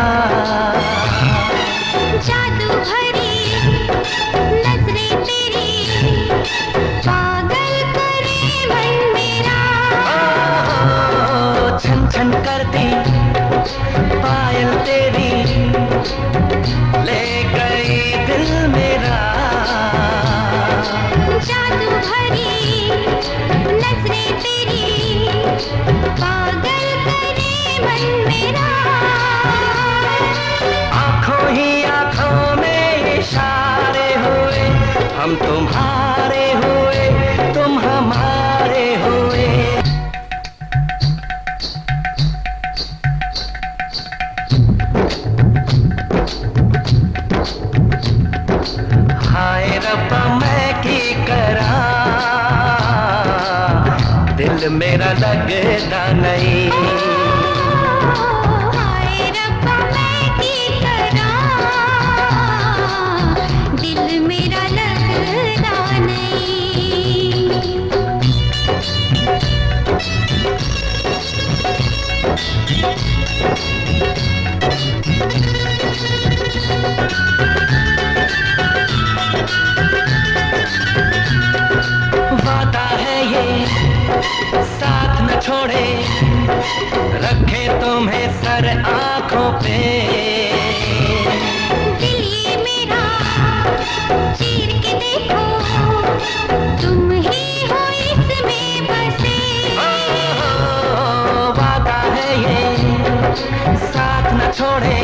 जादू भरी नजरें तेरी पागल करे मन मेरा। छन छन करती पायल तेरी ले गई दिल मेरा, जादू भरी नजरें तेरी पागल करे मन मेरा। आंखों ही आंखों में इशारे हुए, हम तुम्हारे हुए तुम हमारे हुए। हाय रब्बा मैं की करा, दिल मेरा लगता नहीं। हाय रब्बा मैं की करा, दिल मेरा लगता नहीं। वादा है ये साथ न छोड़े, रखे तुम्हें सर आंखों पे। दिल ये मेरा चीर के देखो, तुम ही हो इसमें बसे। वादा है ये साथ न छोड़े,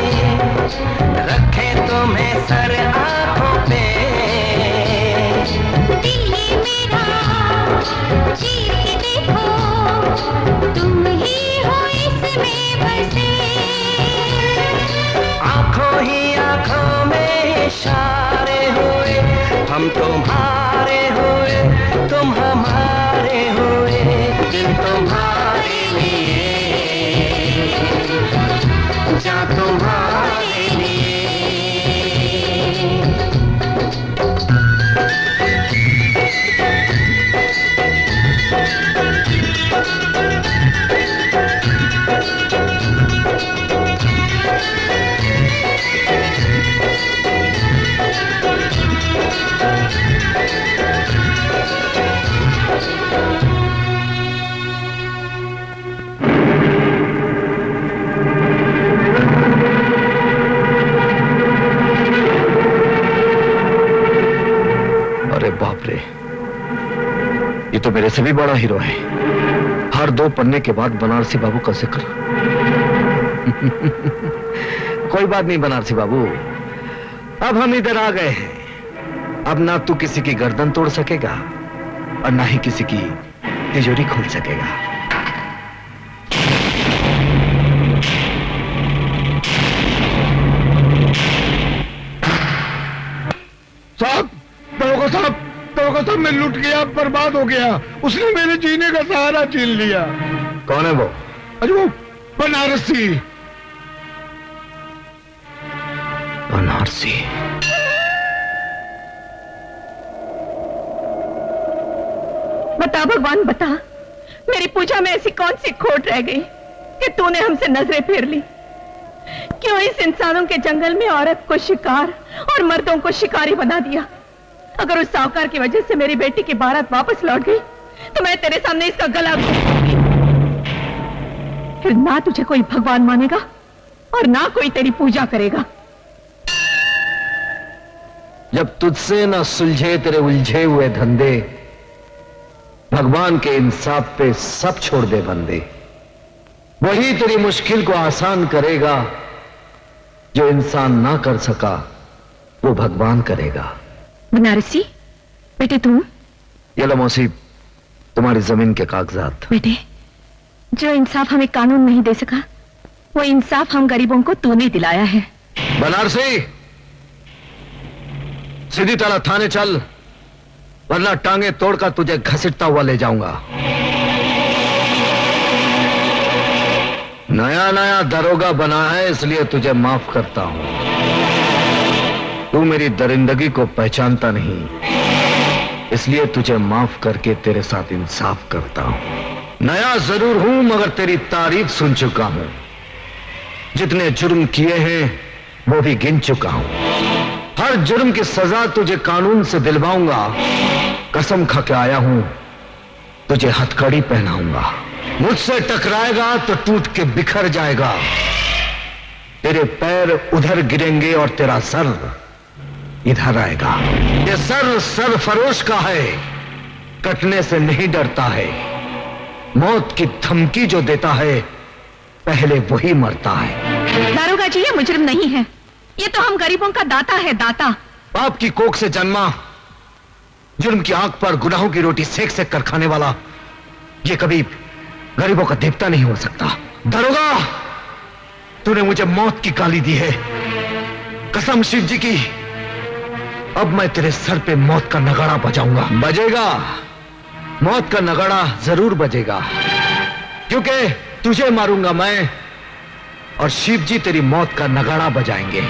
रखे तुम्हें सर आंखों पे। दिल ये मेरा चीर के देखो, तुम ही हो इसमें बसे। आंखों ही आंखों में इशारे हुए, हम तुम्हारे हुए तुम हमारे हुए। दिल तुम्हारे लिए, जा तुम्हारे लिए। अरे बाप रे, ये तो मेरे से भी बड़ा हीरो है। हर 2 पन्ने के बाद बनारसी बाबू का जिक्र। कोई बात नहीं बनारसी बाबू, अब हम इधर आ गए हैं। अब ना तू किसी की गर्दन तोड़ सकेगा और ना ही किसी की तिजोरी खोल सकेगा। साहब, दरोगा साहब, दरोगा साहब, मैं लुट गया, बर्बाद हो गया। उसने मेरे जीने का सहारा छीन लिया। कौन है वो? अरे वो बनारसी। बनारसी? बता भगवान बता, मेरी पूजा में ऐसी कौन सी खोट रह गई कि तूने हमसे नजरें फेर ली? क्यों इस इंसानों के जंगल में औरत को शिकार और मर्दों को शिकारी बना दिया? अगर उस साहूकार की वजह से मेरी बेटी की बारात वापस लौट गई तो मैं तेरे सामने इसका गला घोंटूंगी। फिर ना तुझे कोई भगवान मानेगा और ना कोई तेरी पूजा करेगा। जब तुझसे ना सुलझे तेरे उलझे हुए धंधे, भगवान के इंसाफ पे सब छोड़ दे बंदे। वही तेरी मुश्किल को आसान करेगा। जो इंसान ना कर सका वो भगवान करेगा। बनारसी बेटे, तुम ये लो मौसी, तुम्हारी जमीन के कागजात। बेटे, जो इंसाफ हमें कानून नहीं दे सका वो इंसाफ हम गरीबों को तूने दिलाया है। बनारसी, सीधी तरह थाने चल, वरना टांगे तोड़कर तुझे घसीटता हुआ ले जाऊंगा। नया नया दरोगा बना है इसलिए तुझे माफ करता हूं। तू मेरी दरिंदगी को पहचानता नहीं, इसलिए तुझे माफ करके तेरे साथ इंसाफ करता हूं। नया जरूर हूं मगर तेरी तारीफ सुन चुका हूं। जितने जुर्म किए हैं वो भी गिन चुका हूं। हर जुर्म की सजा तुझे कानून से दिलवाऊंगा। कसम खा के आया हूं, तुझे हथकड़ी पहनाऊंगा। मुझसे टकराएगा तो टूट के बिखर जाएगा। तेरे पैर उधर गिरेंगे और तेरा सर इधर आएगा। ये सर सरफरोश का है, कटने से नहीं डरता है। मौत की धमकी जो देता है पहले वही मरता है। दारोगा जी, ये मुजरिम नहीं है, ये तो हम गरीबों का दाता है, दाता। बाप की कोख से जन्मा, जुर्म की आंख पर गुनाहों की रोटी सेक सेक कर खाने वाला, ये कभी गरीबों का देवता नहीं हो सकता। दरोगा, तूने मुझे मौत की गाली दी है, कसम शिव जी की। अब मैं तेरे सर पे मौत का नगाड़ा बजाऊंगा। बजेगा, मौत का नगाड़ा जरूर बजेगा, क्योंकि तुझे मारूंगा मैं और शिव जी तेरी मौत का नगाड़ा बजाएंगे।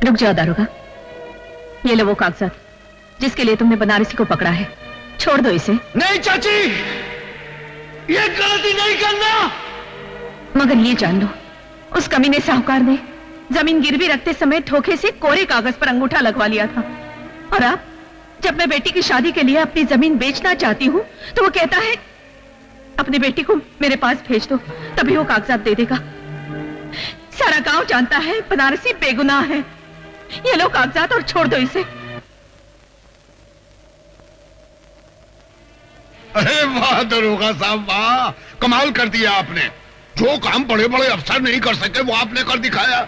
रुक जाओ दारोगा, ये लो वो कागजात जिसके लिए तुमने बनारसी को पकड़ा है। छोड़ दो इसे। नहीं चाची, ये गलती नहीं करना। मगर ये जान लो, उस कमीने साहूकार ने जमीन गिरवी रखते समय धोखे से कोरे कागज पर अंगूठा लगवा लिया था। और अब जब मैं बेटी की शादी के लिए अपनी जमीन बेचना चाहती हूँ तो वो कहता है अपनी बेटी को मेरे पास भेज दो, तभी वो कागजात दे देगा। सारा गांव जानता है बनारसी बेगुनाह है। ये लो कागजात और छोड़ दो इसे। अरे वाह दरोगा साहब, वाह, कमाल कर दिया आपने। जो काम बड़े बड़े अफसर नहीं कर सके वो आपने कर दिखाया।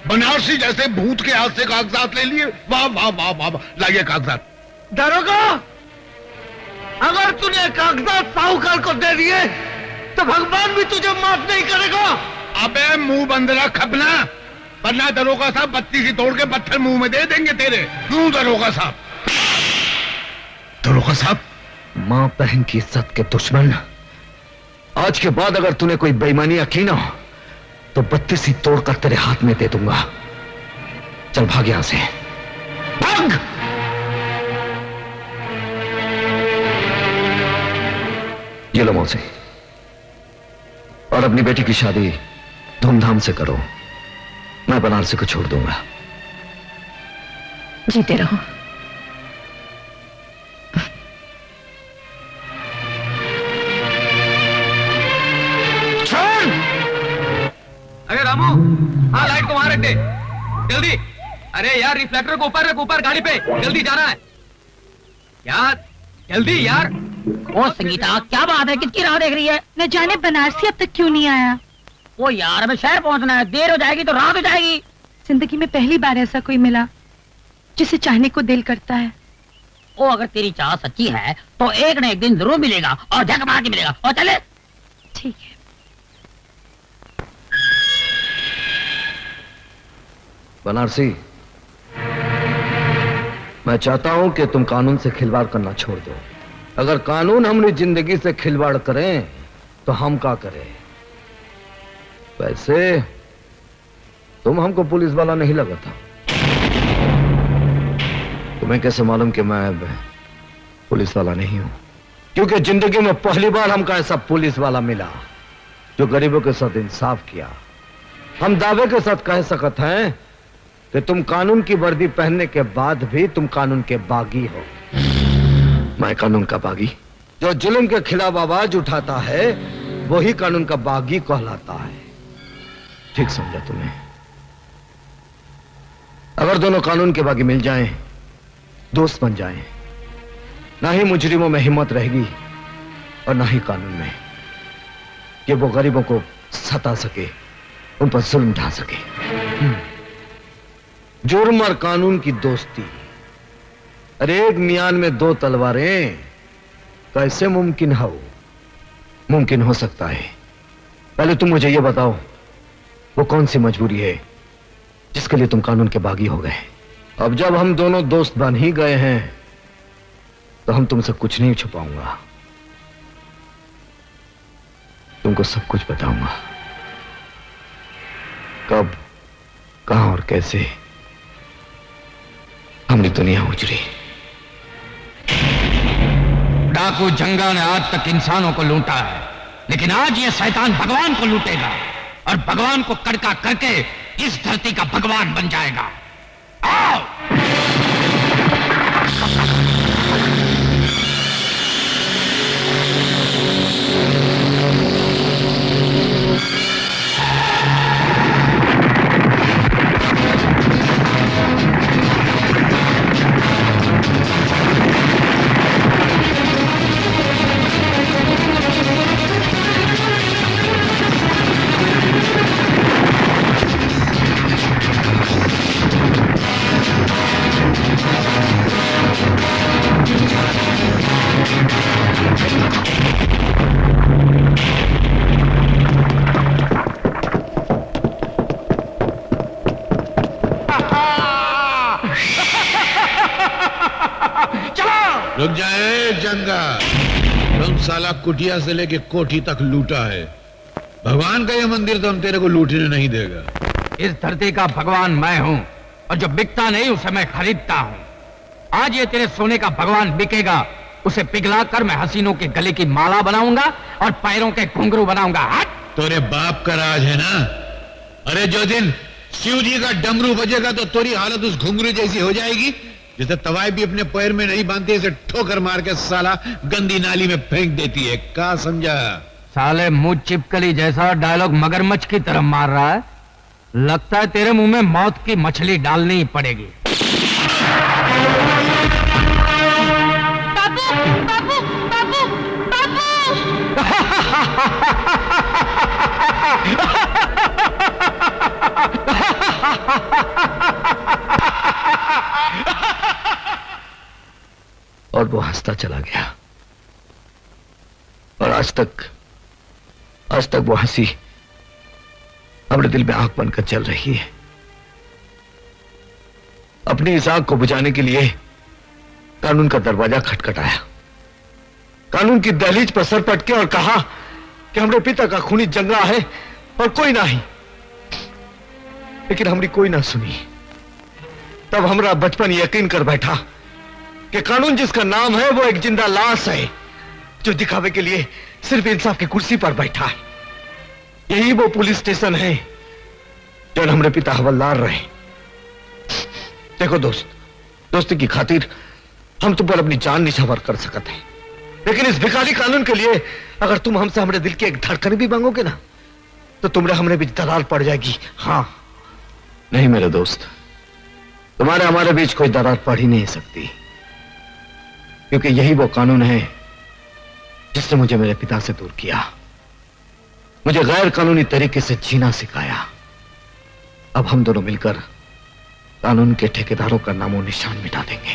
बनारसी जैसे भूत के हाथ से कागजात ले लिए। वाह वाह वाह वाह, लाइए कागजात। दरोगा, अगर तूने कागजात साहूकार को दे दिए तो भगवान भी तुझे माफ नहीं करेगा। अबे मुंह बंद रख अपना, वरना दरोगा साहब बत्ती सी तोड़ के पत्थर मुंह में दे देंगे तेरे। क्यों दरोगा साहब? दरोगा साहब, मां बहन की इज्जत के दुश्मन, आज के बाद अगर तूने कोई बेईमानी की ना तो बत्ती सी तोड़कर तेरे हाथ में दे दूंगा। चल भाग यहां से, भाग। ये लो मौसी, और अपनी बेटी की शादी धूमधाम से करो। मैं बनारसी को छोड़ दूंगा। जीते रहो। अरे रामू, हाँ लाइट को वहां रख दे जल्दी। अरे यार रिफ्लेक्टर को ऊपर रख, ऊपर गाड़ी पे जल्दी जाना है यार, जल्दी यार। ओ संगीता, क्या बात है, किसकी राह देख रही है? न जाने बनारसी अब तक क्यों नहीं आया। ओ यार, हमें शहर पहुंचना है, देर हो जाएगी तो रात हो जाएगी। जिंदगी में पहली बार ऐसा कोई मिला जिसे चाहने को दिल करता है। ओ अगर तेरी चाह सच्ची है तो एक न एक दिन जरूर मिलेगा, और झक मार के मिलेगा। और चले ठीक है। बनारसी, मैं चाहता हूं कि तुम कानून से खिलवाड़ करना छोड़ दो। अगर कानून हमारी जिंदगी से खिलवाड़ करें तो हम क्या करें? वैसे तुम हमको पुलिस वाला नहीं लगा था। तुम्हें कैसे मालूम कि मैं पुलिस वाला नहीं हूं? क्योंकि जिंदगी में पहली बार हमको ऐसा पुलिस वाला मिला जो गरीबों के साथ इंसाफ किया। हम दावे के साथ कह सकते हैं कि तुम कानून की वर्दी पहनने के बाद भी तुम कानून के बागी हो। मैं कानून का बागी? जो जुल्म के खिलाफ आवाज उठाता है वही कानून का बागी कहलाता है। ठीक समझा तुम्हें? अगर दोनों कानून के बागी मिल जाएं, दोस्त बन जाएं, ना ही मुजरिमों में हिम्मत रहेगी और ना ही कानून में कि वो गरीबों को सता सके, उन पर जुल्म ढा सके। जुर्म और कानून की दोस्ती, अरे एक मियान में दो तलवारें कैसे मुमकिन हो? मुमकिन हो सकता है। पहले तुम मुझे यह बताओ, वो कौन सी मजबूरी है जिसके लिए तुम कानून के बागी हो गए? अब जब हम दोनों दोस्त बन ही गए हैं तो हम तुमसे कुछ नहीं छुपाऊंगा, तुमको सब कुछ बताऊंगा। कब, कहां और कैसे हमने दुनिया उजड़ी। डाकू जंगा ने आज तक इंसानों को लूटा है, लेकिन आज ये शैतान भगवान को लूटेगा और भगवान को कड़का करके इस धरती का भगवान बन जाएगा। आओ! रुक जाए जंगा, तुम साला कुटिया से लेके कोठी तक लूटा है। भगवान का ये मंदिर तो हम तेरे को लूटने नहीं देगा। इस धरती का भगवान मैं हूं और जो बिकता नहीं उसे मैं खरीदता हूं। आज ये तेरे सोने का भगवान बिकेगा, उसे पिघलाकर मैं हसीनों के गले की माला बनाऊंगा और पैरों के घुंघरू बनाऊंगा। हट! तेरे बाप का राज है ना? अरे जो दिन शिव जी का डमरू बजेगा तो तेरी हालत उस घुंघरू जैसी हो जाएगी जिसे तवाई भी अपने पैर में नहीं बांधती, इसे ठोकर मार के साला गंदी नाली में फेंक देती है। क्या समझा? साले मुंह चिपकली जैसा डायलॉग मगरमच्छ की तरह मार रहा है। लगता है तेरे मुंह में मौत की मछली डालनी ही पड़ेगी। बाबू, बाबू, बाबू, और वो हंसता चला गया और आज तक वो हंसी हमारे दिल में आंख बनकर चल रही है। अपनी इस आंख को बुझाने के लिए कानून का दरवाजा खटखटाया, कानून की दहलीज पर सर पटके और कहा कि हमारे पिता का खूनी जंगा है और कोई नहीं। लेकिन हमारी कोई ना सुनी। तब हमारा बचपन यकीन कर बैठा कि कानून जिसका नाम है वो एक जिंदा लाश है जो दिखावे के लिए सिर्फ इंसाफ की कुर्सी पर बैठा है। यही वो पुलिस स्टेशन है जो हमारे पिता हवलदार रहे। देखो दोस्त, दोस्ती की खातिर हम तुम पर अपनी जान निछावर कर सकते हैं, लेकिन इस भिखारी कानून के लिए अगर तुम हमसे हमारे दिल की एक धड़कन भी मांगोगे ना तो तुमने हमने बीच दरार पड़ जाएगी। हाँ नहीं मेरे दोस्त, तुम्हारे हमारे बीच कोई दरार पड़ ही नहीं सकती, क्योंकि यही वो कानून है जिसने मुझे मेरे पिता से दूर किया, मुझे गैर कानूनी तरीके से जीना सिखाया। अब हम दोनों मिलकर कानून के ठेकेदारों का नामो निशान मिटा देंगे।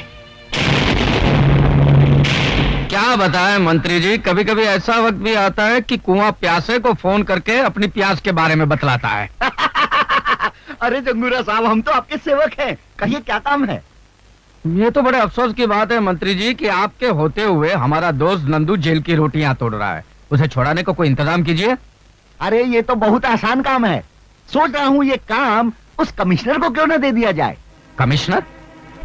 क्या बताएं मंत्री जी, कभी कभी ऐसा वक्त भी आता है कि कुआं प्यासे को फोन करके अपनी प्यास के बारे में बतलाता है। अरे जंगूरा साहब, हम तो आपके सेवक हैं, कहिए क्या काम है? ये तो बड़े अफसोस की बात है मंत्री जी कि आपके होते हुए हमारा दोस्त नंदू जेल की रोटियां तोड़ रहा है। उसे छुड़ाने को कोई इंतजाम कीजिए। अरे ये तो बहुत आसान काम है। सोच रहा हूँ ये काम उस कमिश्नर को क्यों न दे दिया जाए। कमिश्नर?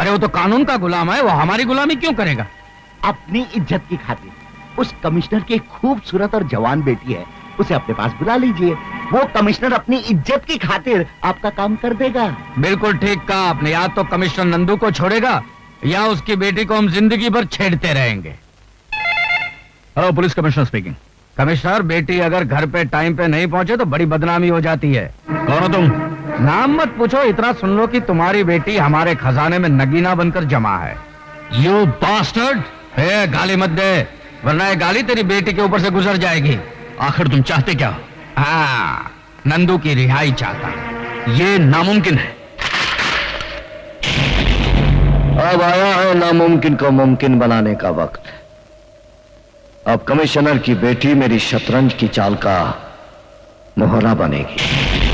अरे वो तो कानून का गुलाम है, वो हमारी गुलामी क्यों करेगा? अपनी इज्जत की खातिर उस कमिश्नर की खूबसूरत और जवान बेटी है, उसे अपने पास बुला लीजिए। वो कमिश्नर अपनी इज्जत की खातिर आपका काम कर देगा। बिल्कुल ठीक कहा आपने। या तो कमिश्नर नंदू को छोड़ेगा या उसकी बेटी को हम जिंदगी भर छेड़ते रहेंगे। Hello, police commissioner speaking. Commissioner, बेटी अगर घर पे टाइम पे नहीं पहुंचे तो बड़ी बदनामी हो जाती है। कौन हो तुम? नाम मत पूछो, इतना सुन लो कि तुम्हारी बेटी हमारे खजाने में नगीना बनकर जमा है। You bastard! गाली मत दे, वरना ये गाली तेरी बेटी के ऊपर से गुजर जाएगी। आखिर तुम चाहते क्या हो? हाँ, नंदू की रिहाई चाहता है। ये नामुमकिन है। अब आया है नामुमकिन को मुमकिन बनाने का वक्त। अब कमिश्नर की बेटी मेरी शतरंज की चाल का मोहरा बनेगी।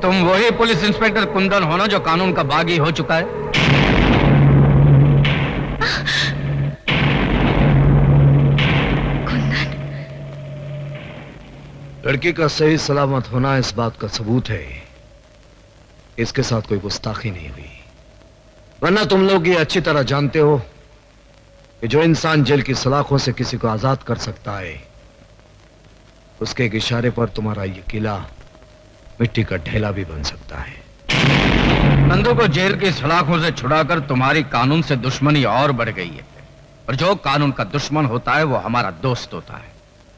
तुम वही पुलिस इंस्पेक्टर कुंदन हो ना जो कानून का बागी हो चुका है? लड़की का सही सलामत होना इस बात का सबूत है इसके साथ कोई गुस्ताखी नहीं हुई। वरना तुम लोग ये अच्छी तरह जानते हो कि जो इंसान जेल की सलाखों से किसी को आजाद कर सकता है, उसके एक इशारे पर तुम्हारा ये किला मिट्टी का ढेला भी बन सकता है। नंदू को जेल की सलाखों से छुड़ाकर तुम्हारी कानून से दुश्मनी और बढ़ गई है। और जो कानून का दुश्मन होता है वो हमारा दोस्त होता है।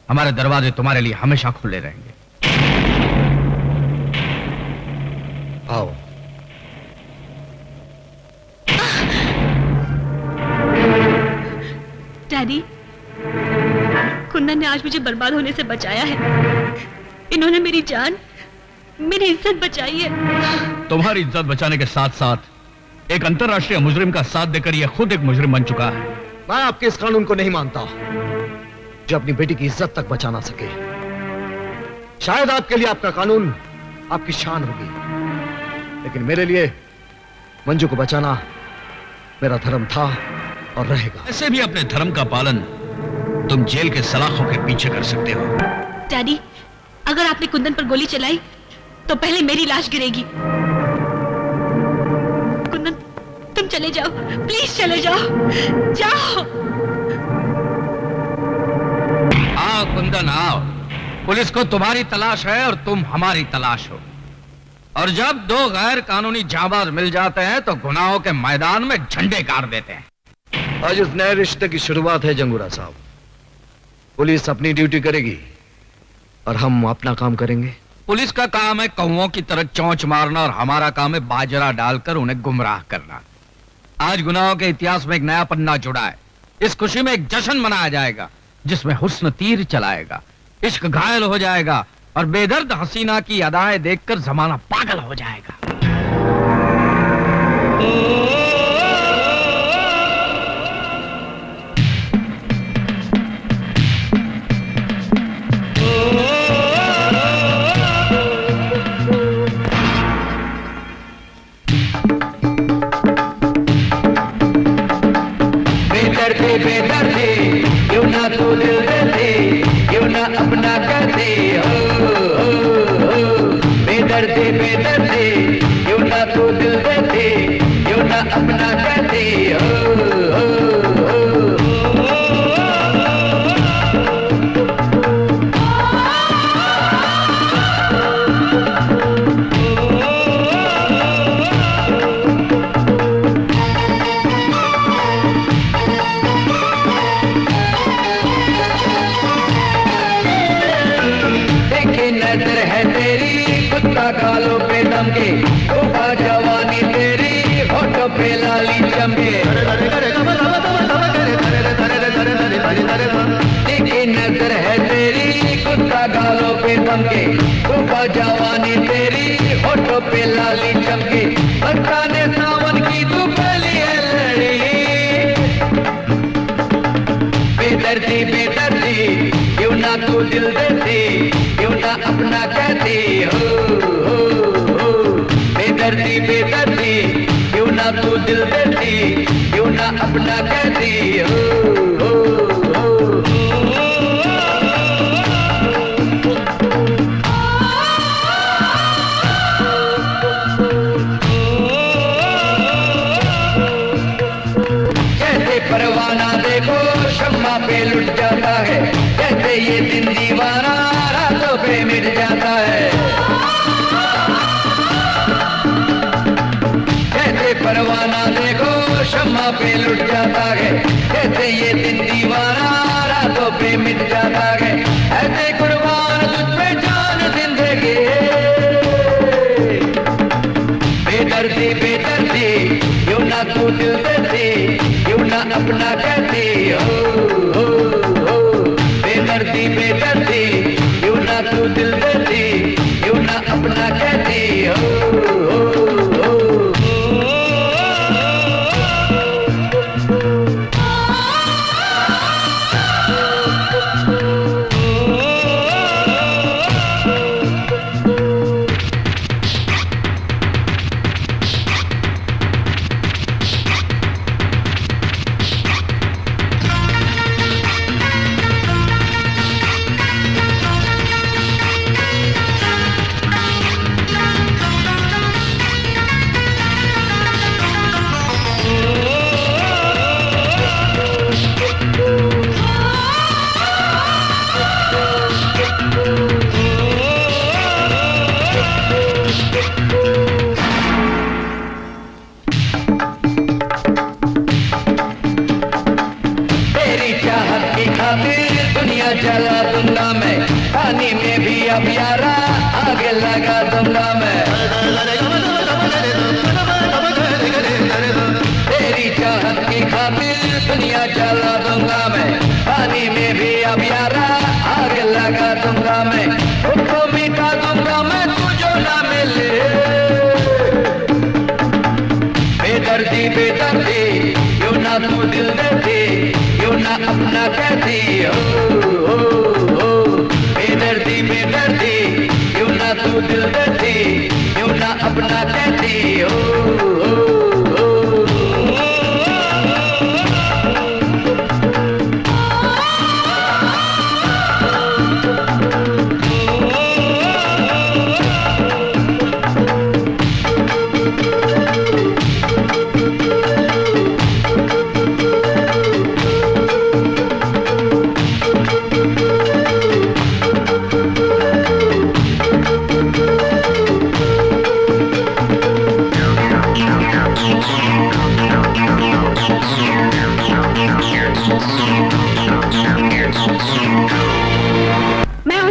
हमारे दरवाजे तुम्हारे लिए हमेशा खुले रहेंगे। आओ। डैडी, कुंदन ने आज मुझे बर्बाद होने से बचाया है। इन्होंने मेरी जान, मेरी इज्जत बचाई है। तुम्हारी इज्जत बचाने के साथ साथ एक अंतर्राष्ट्रीय मुजरिम का साथ देकर यह खुद एक मुजरिम बन चुका है। मैं आपके इस कानून को नहीं मानता जो अपनी बेटी की इज्जत तक बचा ना सके। शायद आपके लिए आपका कानून आपकी शान होगी, लेकिन मेरे लिए मंजू को बचाना मेरा धर्म था और रहेगा। ऐसे भी अपने धर्म का पालन तुम जेल के सलाखों के पीछे कर सकते हो। डैडी, अगर आपने कुंदन पर गोली चलाई तो पहले मेरी लाश गिरेगी। कुंदन, तुम चले जाओ, प्लीज चले जाओ, जाओ। आओ कुंदन, आओ। पुलिस को तुम्हारी तलाश है और तुम हमारी तलाश हो। और जब दो गैर कानूनी जाबाज मिल जाते हैं तो गुनाहों के मैदान में झंडे गाड़ देते हैं। आज इस नए रिश्ते की शुरुआत है जंगूरा साहब। पुलिस अपनी ड्यूटी करेगी और हम अपना काम करेंगे। पुलिस का काम है कौओं की तरह चोंच मारना और हमारा काम है बाजरा डालकर उन्हें गुमराह करना। आज गुनाहों के इतिहास में एक नया पन्ना जुड़ा है। इस खुशी में एक जश्न मनाया जाएगा जिसमें हुस्न तीर चलाएगा, इश्क घायल हो जाएगा और बेदर्द हसीना की अदाएं देखकर जमाना पागल हो जाएगा। बेदर्दी क्यों ना तू दिल दे दे, क्यों ना अपना कर दे, बेदर्दी क्यों ना तू दिल दे दे, क्यों ना अपना कर दे, गालों पे दम के उठा जवानी तेरी होठों पे लाली चमके, लेकिन नजर है तेरी कुत्ता गालों पे दम के उठा जवानी तेरी होठों पे लाली चमके, बरसाने सावन की तू पहली है लड़ी, बेदर्दी क्यों ना तू दिल देती, क्यों ना अपना कहती, बेदर्दी क्यों ना तू दिल देती, क्यों ना अपना कहती, जैसे परवाना देखो शम्मा पे लुट जाता है, जैसे ये दिन दीवाना रातों पे मिट जाता है, परवाना देखो शम्मा पे लुट जाता है, जैसे ये दिन दीवाना रातों पे मिट जाता है, ऐसे कुर्बान तुझ पे जान जिंदगी, बेदर्दी क्यों ना तू दिल देती, क्यों ना अपना कहती, बेदर्दी क्यों ना तू दिल देती, क्यों ना अपना कहती, जला दूंगा मैं, पानी में भी अब यारा आग लगा दूंगा मैं, तेरी चाहत की खातिर दुनिया जला दूंगा मैं, पानी में भी अब यारा आग लगा दूंगा मैं, उसको मिटा दूंगा मैं तुझो ना मिले, बेदर्दी क्यों ना तू दिल देती, क्यों ना अपना कहती, बेदर्दी क्यों ना तू दिल देती, क्यों ना अपना कहती,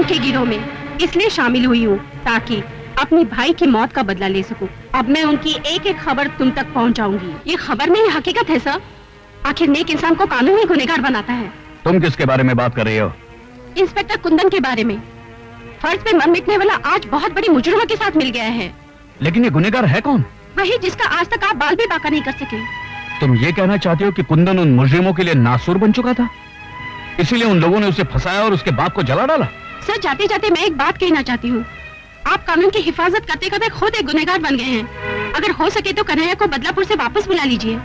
के गिरोह में इसलिए शामिल हुई हूँ ताकि अपनी भाई की मौत का बदला ले सकूं। अब मैं उनकी एक एक खबर तुम तक पहुंचाऊंगी। ये खबर नहीं हकीकत है सर। आखिर नेक इंसान को कानून ही गुनहगार बनाता है। तुम किसके बारे में बात कर रही हो? इंस्पेक्टर कुंदन के बारे में। फर्ज पे मर मिटने वाला आज बहुत बड़ी मुजरिमों के साथ मिल गया है। लेकिन ये गुनहगार है कौन? वही जिसका आज तक आप बाल भी बाका नहीं कर सके। तुम ये कहना चाहते हो कि कुंदन उन मुजरिमों के लिए नासूर बन चुका था, इसीलिए उन लोगों ने उसे फंसाया और उसके बाप को जला डाला? सर, जाते जाते मैं एक बात कहना चाहती हूँ। आप कानून की हिफाजत करते करते खुद एक गुनहगार बन गए हैं। अगर हो सके तो कन्हैया को बदलापुर से वापस बुला लीजिए,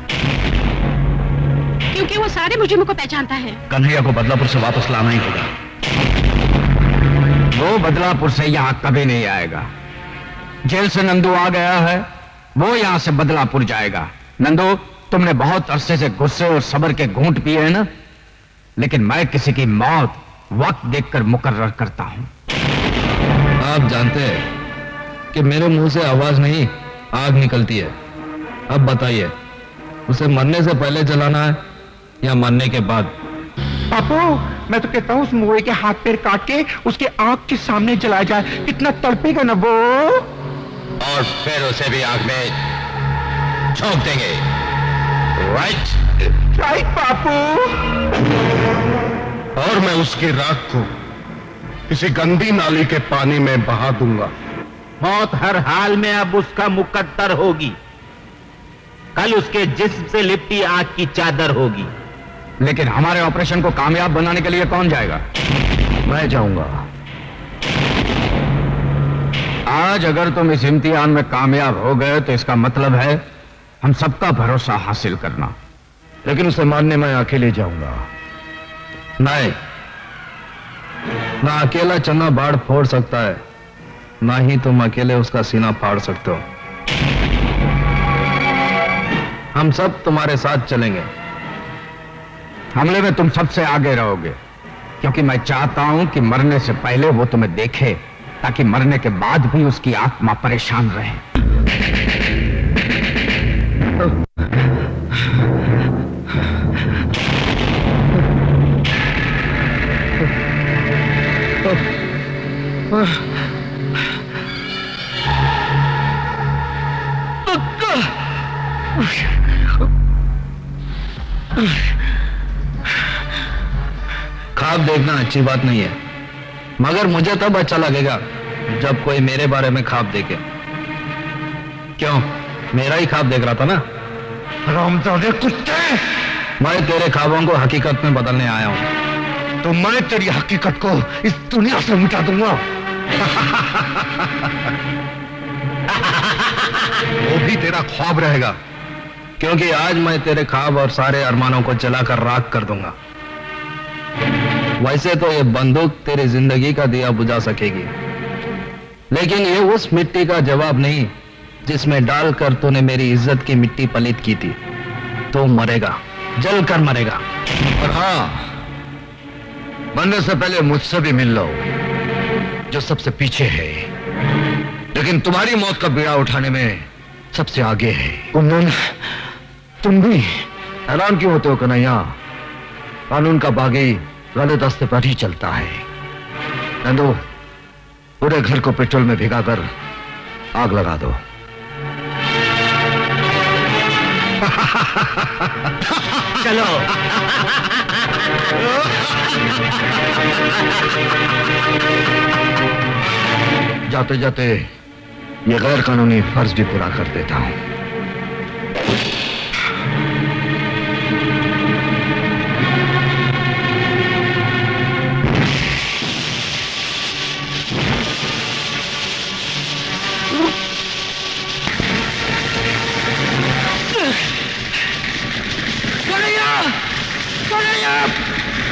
क्योंकि वो सारे मुजरिमों को पहचानता है। कन्हैया को बदलापुर से वापस लाना ही होगा। वो बदलापुर से यहाँ कभी नहीं आएगा। जेल से नंदू आ गया है, वो यहाँ से बदलापुर जाएगा। नंदू, तुमने बहुत अरसे से गुस्से और सब्र के घूंट पिए हैं ना, लेकिन मैं किसी की मौत वक्त देखकर मुकर्रर करता हूँ। आप जानते हैं कि मेरे मुंह से आवाज नहीं आग निकलती है। अब बताइए, उसे मरने से पहले जलाना है या मरने के बाद? पापू, मैं तो कहता हूँ उस मुए के हाथ पैर काट के उसके आंख के सामने जलाया जाए। कितना तड़पेगा ना वो। और फिर उसे भी आग में झोंक देंगे। Right right Papu. और मैं उसकी राख को किसी गंदी नाली के पानी में बहा दूंगा। मौत हर हाल में अब उसका मुकद्दर होगी। कल उसके जिस्म से लिपटी आग की चादर होगी। लेकिन हमारे ऑपरेशन को कामयाब बनाने के लिए कौन जाएगा? मैं जाऊंगा। आज अगर तुम इस इम्तिहान में कामयाब हो गए तो इसका मतलब है हम सबका भरोसा हासिल करना। लेकिन उसे मारने मैं अकेले जाऊंगा। नहीं, ना अकेला चन्ना बाढ़ फोड़ सकता है, ना ही तुम अकेले उसका सीना फाड़ सकते हो। हम सब तुम्हारे साथ चलेंगे। हमले में तुम सबसे आगे रहोगे, क्योंकि मैं चाहता हूं कि मरने से पहले वो तुम्हें देखे, ताकि मरने के बाद भी उसकी आत्मा परेशान रहे। ख्वाब देखना अच्छी बात नहीं है, मगर मुझे तब अच्छा लगेगा जब कोई मेरे बारे में ख्वाब देखे। क्यों, मेरा ही ख्वाब देख रहा था ना? रामजादे कुत्ते! मैं तेरे ख्वाबों को हकीकत में बदलने आया हूं। तो मैं तेरी हकीकत को इस दुनिया से मिटा दूंगा। वो भी तेरा ख्वाब रहेगा, क्योंकि आज मैं तेरे ख्वाब और सारे अरमानों को जलाकर राख कर दूंगा। वैसे तो ये बंदूक तेरी जिंदगी का दिया बुझा सकेगी, लेकिन ये उस मिट्टी का जवाब नहीं जिसमें डालकर तूने मेरी इज्जत की मिट्टी पलीत की थी। तो मरेगा, जल कर मरेगा। और हाँ, मरने से पहले मुझसे भी मिल लो, जो सबसे पीछे है, लेकिन तुम्हारी मौत का बीड़ा उठाने में सबसे आगे है। कुंदन, तुम भी हैरान क्यों होते हो कन्हैया? कानून का बागी गलत रास्ते पर ही चलता है। नंदू, पूरे घर को पेट्रोल में भिगाकर आग लगा दो। चलो। जाते जाते ये गैर कानूनी फर्ज भी पूरा कर देता हूं।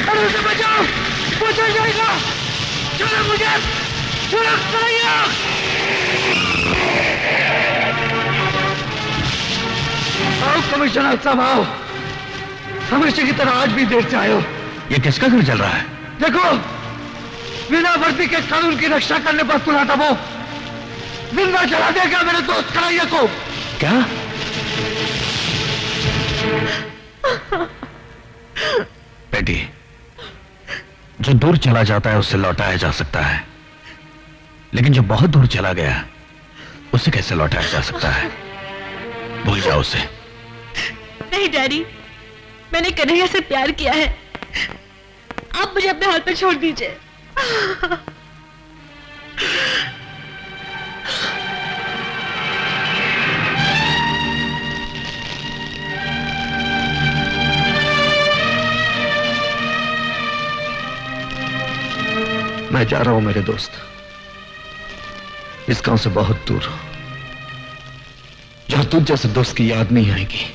अरे उसे बचाओ, वो चल जाएगा। चलो मुझे, चलो कन्हैया। आओ कमिश्नर साहब, आओ। हमेशा की तरह आज भी देर से आए हो। ये किसका घर चल रहा है? देखो, बिना वर्दी के कानून की रक्षा करने पर तुला था वो जिंदा जला देगा मेरे दोस्त कन्हैया को। क्या? बेटी, जो दूर चला जाता है उसे लौटाया जा सकता है, लेकिन जो बहुत दूर चला गया उसे कैसे लौटाया जा सकता है? भूल जाओ उसे। नहीं डैडी, मैंने कन्हैया से प्यार किया है, आप मुझे अपने हाथ पे छोड़ दीजिए। मैं जा रहा हूं मेरे दोस्त, इस गांव से बहुत दूर, जहां तुझ जैसे दोस्त की याद नहीं आएगी।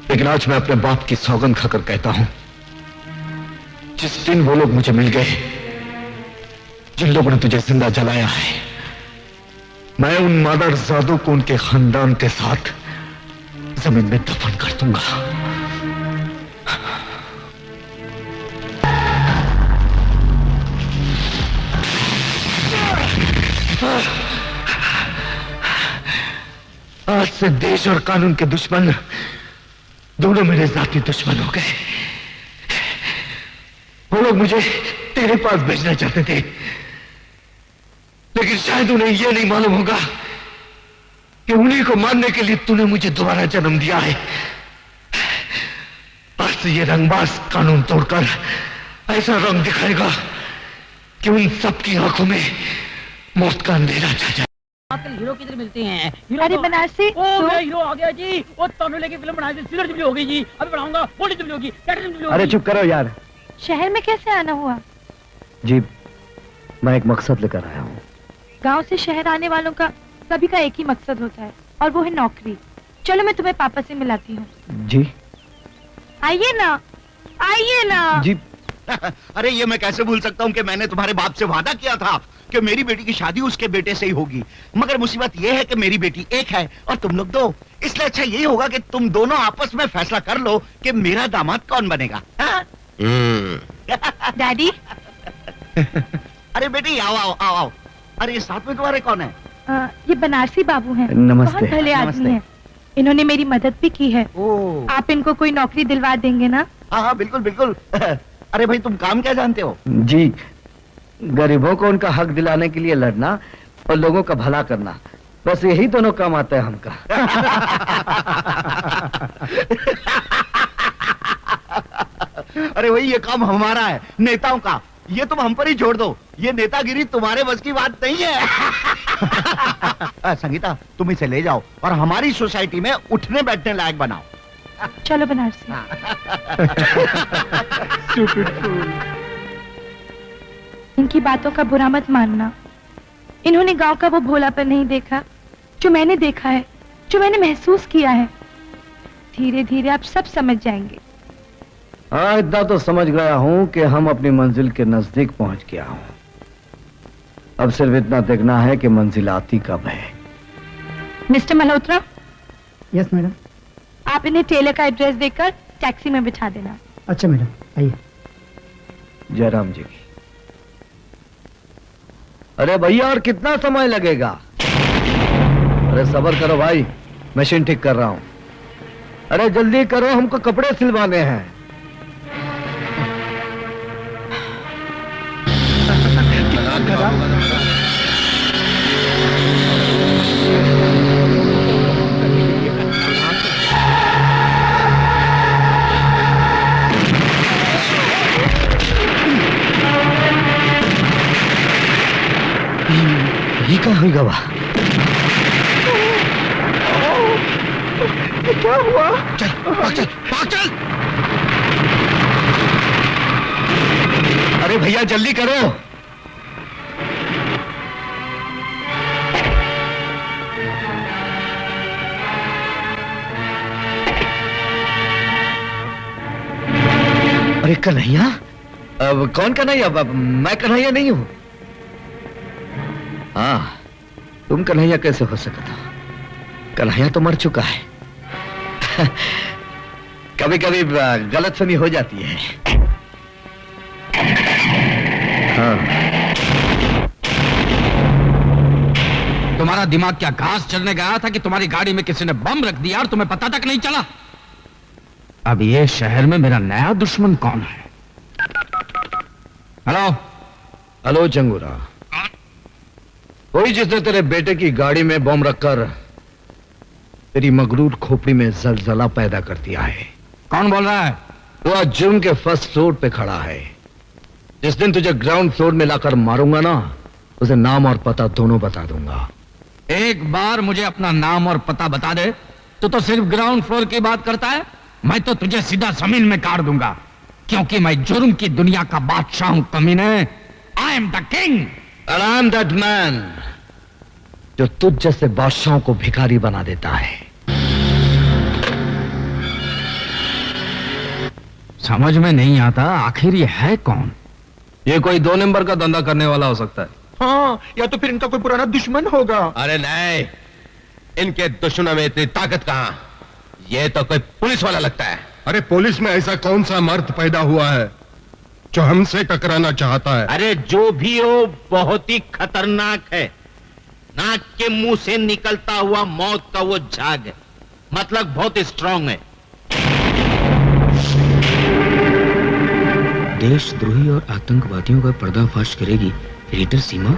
लेकिन आज मैं अपने बाप की सौगंध खाकर कहता हूं, जिस दिन वो लोग मुझे मिल गए जिन लोगों ने तुझे जिंदा जलाया है, मैं उन मादरजादों को उनके खानदान के साथ जमीन में दफन कर दूंगा। आज से देश और कानून के दुश्मन दोनों मेरे जाती दुश्मन हो गए। वो लोग मुझे तेरे पास भेजना चाहते थे, लेकिन शायद उन्हें यह नहीं मालूम होगा कि उन्हीं को मारने के लिए तूने मुझे दोबारा जन्म दिया है। आज से ये रंगबाज कानून तोड़कर ऐसा रंग दिखाएगा कि उन सबकी आंखों में मौत का अंधेरा छा जाए। आजकल हीरो किधर मिलते हैं? अरे बनारसी, मेरा हीरो आ गया जी। वो तमिल की फिल्म बनाई थी, सिल्वर जुबली हो गई जी। अभी बनाऊंगा, गोल्डन जुबली होगी, प्लैटिनम जुबली होगी। अरे चुप करो यार। शहर में कैसे आना हुआ? जी, मैं एक मकसद लेकर आया हूँ। गांव से शहर आने वालों का सभी का एक ही मकसद होता है, और वो है नौकरी। चलो मैं तुम्हें पापा से मिलाती हूँ। जी आइए ना, आइए ना। जी। अरे ये मैं कैसे भूल सकता हूँ कि मैंने तुम्हारे बाप से वादा किया था कि मेरी बेटी की शादी उसके बेटे से ही होगी। मगर मुसीबत ये है कि मेरी बेटी एक है और तुम लोग दो। इसलिए अच्छा यही होगा कि तुम दोनों आपस में फैसला कर लो कि मेरा दामाद कौन बनेगा। डैडी। अरे बेटी आओ आओ आओ आओ। अरे ये साथ में तुम्हारे कौन है? ये बनारसी बाबू हैं। नमस्ते। बहुत भले आदमी हैं। इन्होंने मेरी मदद भी की है। आप इनको कोई नौकरी दिलवा देंगे ना? हाँ हाँ बिल्कुल बिल्कुल। अरे भाई तुम काम क्या जानते हो? जी, गरीबों को उनका हक दिलाने के लिए लड़ना और लोगों का भला करना, बस यही दोनों काम आता है हमका। अरे भाई ये काम हमारा है, नेताओं का। ये तुम हम पर ही छोड़ दो, ये नेतागिरी तुम्हारे बस की बात नहीं है। संगीता तुम इसे ले जाओ और हमारी सोसाइटी में उठने बैठने लायक बनाओ। चलो बनारसी। इनकी बातों का बुरा मत मानना। इन्होंने गांव का वो भोलापन नहीं देखा जो मैंने देखा है, जो मैंने महसूस किया है। धीरे धीरे आप सब समझ जाएंगे। हाँ, इतना तो समझ गया हूँ कि हम अपनी मंजिल के नजदीक पहुंच गया हूँ। अब सिर्फ इतना देखना है कि मंजिल आती कब है। मिस्टर मल्होत्रा। Yes madam. आप इन्हें टेलर का एड्रेस देकर टैक्सी में बिठा देना। अच्छा मैडम, आइए। जयराम जी की। अरे भैया और कितना समय लगेगा? अरे सब्र करो भाई, मशीन ठीक कर रहा हूं। अरे जल्दी करो, हमको कपड़े सिलवाने हैं। ये क्या हुई गवा? क्या हुआ? चल, भाग चल, भाग चल। अरे भैया जल्दी करो। अरे कन्हैया? अब कौन कन्हैया? मैं कन्हैया नहीं हूं। हाँ, तुम कन्हैया कैसे हो सकता था? कन्हैया तो मर चुका है। कभी कभी गलतफहमी हो जाती है। हाँ। तुम्हारा दिमाग क्या घास चलने गया था कि तुम्हारी गाड़ी में किसी ने बम रख दिया और तुम्हें पता तक नहीं चला? अब ये शहर में मेरा नया दुश्मन कौन है? हेलो। हेलो जंगूरा, वही जिसने तेरे बेटे की गाड़ी में बम रखकर तेरी मगरूर खोपड़ी में जलजला पैदा कर दिया है। कौन बोल रहा है? तो आज जुर्म के फर्स्ट फ्लोर पे खड़ा है। जिस दिन तुझे ग्राउंड फ्लोर में लाकर मारूंगा ना, उसे नाम और पता दोनों बता दूंगा। एक बार मुझे अपना नाम और पता बता दे तो सिर्फ ग्राउंड फ्लोर की बात करता है। मैं तो तुझे सीधा जमीन में काट दूंगा, क्योंकि मैं जुर्म की दुनिया का बादशाह हूं कमीने। I am the king and I am that man जो तुझ जैसे बादशाहों को भिखारी बना देता है। समझ में नहीं आता आखिर ये है कौन? ये कोई 2 नंबर का धंधा करने वाला हो सकता है। हाँ, या तो फिर इनका कोई पुराना दुश्मन होगा। अरे नहीं, इनके दुश्मनों में इतनी ताकत कहां? ये तो कोई पुलिस वाला लगता है। अरे पुलिस में ऐसा कौन सा मर्द पैदा हुआ है जो हमसे टकराना चाहता है? अरे जो भी हो, बहुत ही खतरनाक है। नाक के मुंह से निकलता हुआ मौत का वो झाग है, मतलब बहुत स्ट्रांग है। देशद्रोही और आतंकवादियों का पर्दाफाश करेगी एडिटर सीमा।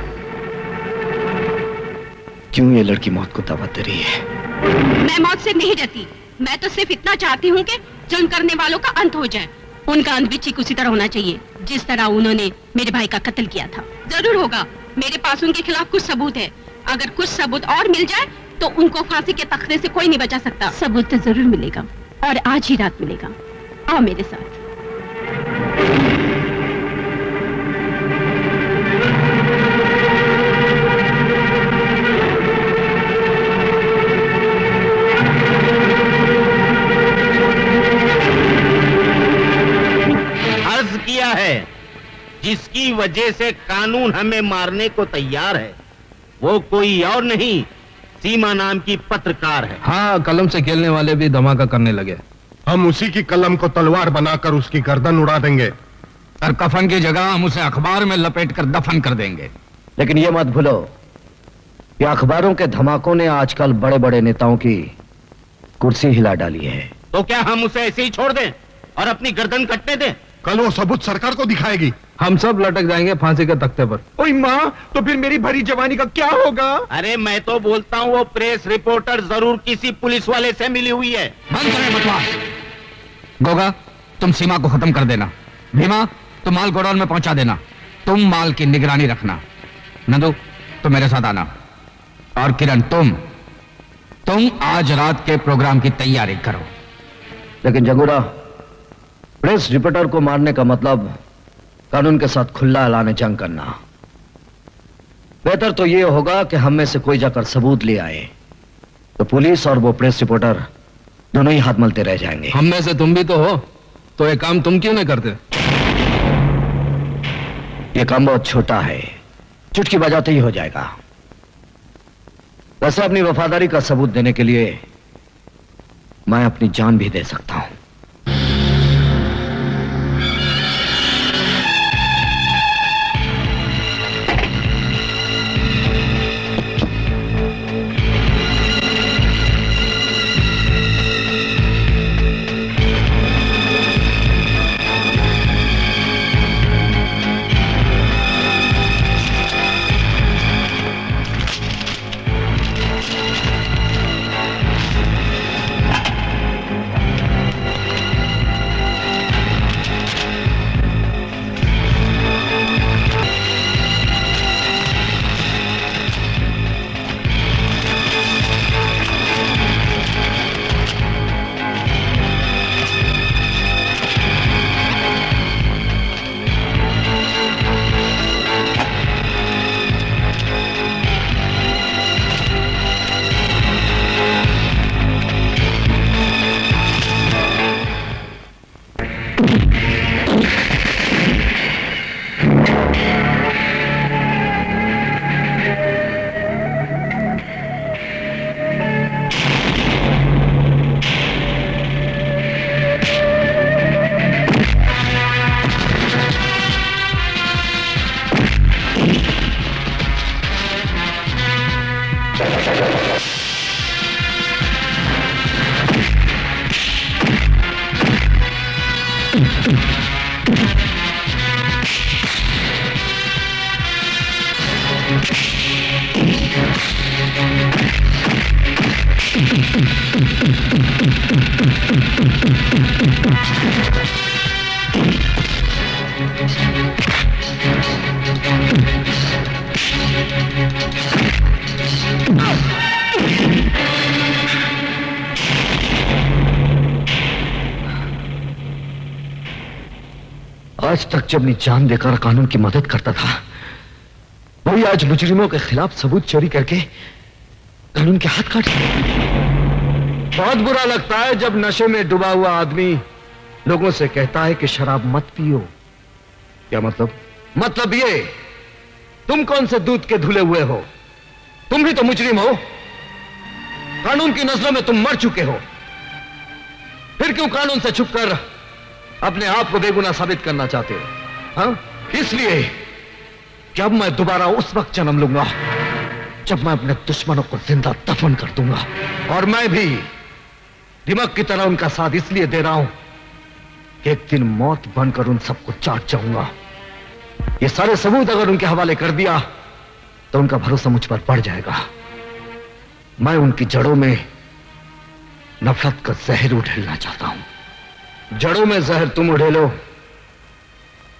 क्यों ये लड़की मौत को दावत दे रही है? मैं मौत से नहीं डरती, मैं तो सिर्फ इतना चाहती हूँ कि जुल्म करने वालों का अंत हो जाए। उनका अंत भी ठीक उसी तरह होना चाहिए जिस तरह उन्होंने मेरे भाई का कत्ल किया था। जरूर होगा, मेरे पास उनके खिलाफ कुछ सबूत है। अगर कुछ सबूत और मिल जाए तो उनको फांसी के तख्ते से कोई नहीं बचा सकता। सबूत तो जरूर मिलेगा, और आज ही रात मिलेगा। आओ मेरे साथ। अर्ज किया है, जिसकी वजह से कानून हमें मारने को तैयार है वो कोई और नहीं, सीमा नाम की पत्रकार है। हाँ, कलम से खेलने वाले भी धमाका करने लगे। हम उसी की कलम को तलवार बनाकर उसकी गर्दन उड़ा देंगे, और कफन की जगह हम उसे अखबार में लपेटकर दफन कर देंगे। लेकिन ये मत भूलो कि अखबारों के धमाकों ने आजकल बड़े बड़े नेताओं की कुर्सी हिला डाली है। तो क्या हम उसे ऐसे ही छोड़ दें और अपनी गर्दन कटने दें? कल वो सबूत सरकार को दिखाएगी। हम सब लटक जाएंगे फांसी के तख्ते पर। ओए माँ, तो फिर मेरी भरी जवानी का क्या होगा? अरे मैं तो बोलता हूँ वो प्रेस रिपोर्टर जरूर किसी पुलिस वाले से मिली हुई है। बंद करें बकवास। गोगा, तुम सीमा को खत्म कर देना। भीमा, तुम माल गोडाउन में पहुंचा देना। तुम माल की निगरानी रखना। नंदू, तुम मेरे साथ आना। और किरण, तुम आज रात के प्रोग्राम की तैयारी करो। लेकिन जगूरा, प्रेस रिपोर्टर को मारने का मतलब कानून के साथ खुला ऐलान जंग करना। बेहतर तो यह होगा कि हम में से कोई जाकर सबूत ले आए, तो पुलिस और वो प्रेस रिपोर्टर दोनों ही हाथ मलते रह जाएंगे। हम में से तुम भी तो हो, तो ये काम तुम क्यों नहीं करते? ये काम बहुत छोटा है, चुटकी बजाते ही हो जाएगा। वैसे अपनी वफादारी का सबूत देने के लिए मैं अपनी जान भी दे सकता हूं। आज तक जब मैं जान देकर कानून की मदद करता था, वही आज मुजरिमों के खिलाफ सबूत चोरी करके कानून के हाथ काट दिए। बहुत बुरा लगता है जब नशे में डूबा हुआ आदमी लोगों से कहता है कि शराब मत पियो। क्या मतलब? मतलब ये, तुम कौन से दूध के धुले हुए हो? तुम भी तो मुजरिम हो। कानून की नजरों में तुम मर चुके हो। फिर क्यों कानून से छुपकर अपने आप को बेगुनाह साबित करना चाहते हो? हाँ? इसलिए कि अब मैं दोबारा उस वक्त जन्म लूंगा जब मैं अपने दुश्मनों को जिंदा दफन कर दूंगा। और मैं भी दिमाग की तरह उनका साथ इसलिए दे रहा हूं कि एक दिन मौत बनकर उन सबको चाट जाऊंगा। ये सारे सबूत अगर उनके हवाले कर दिया तो उनका भरोसा मुझ पर बढ़ जाएगा। मैं उनकी जड़ों में नफरत का जहर उड़ेलना चाहता हूं। जड़ों में जहर तुम उड़ेलो,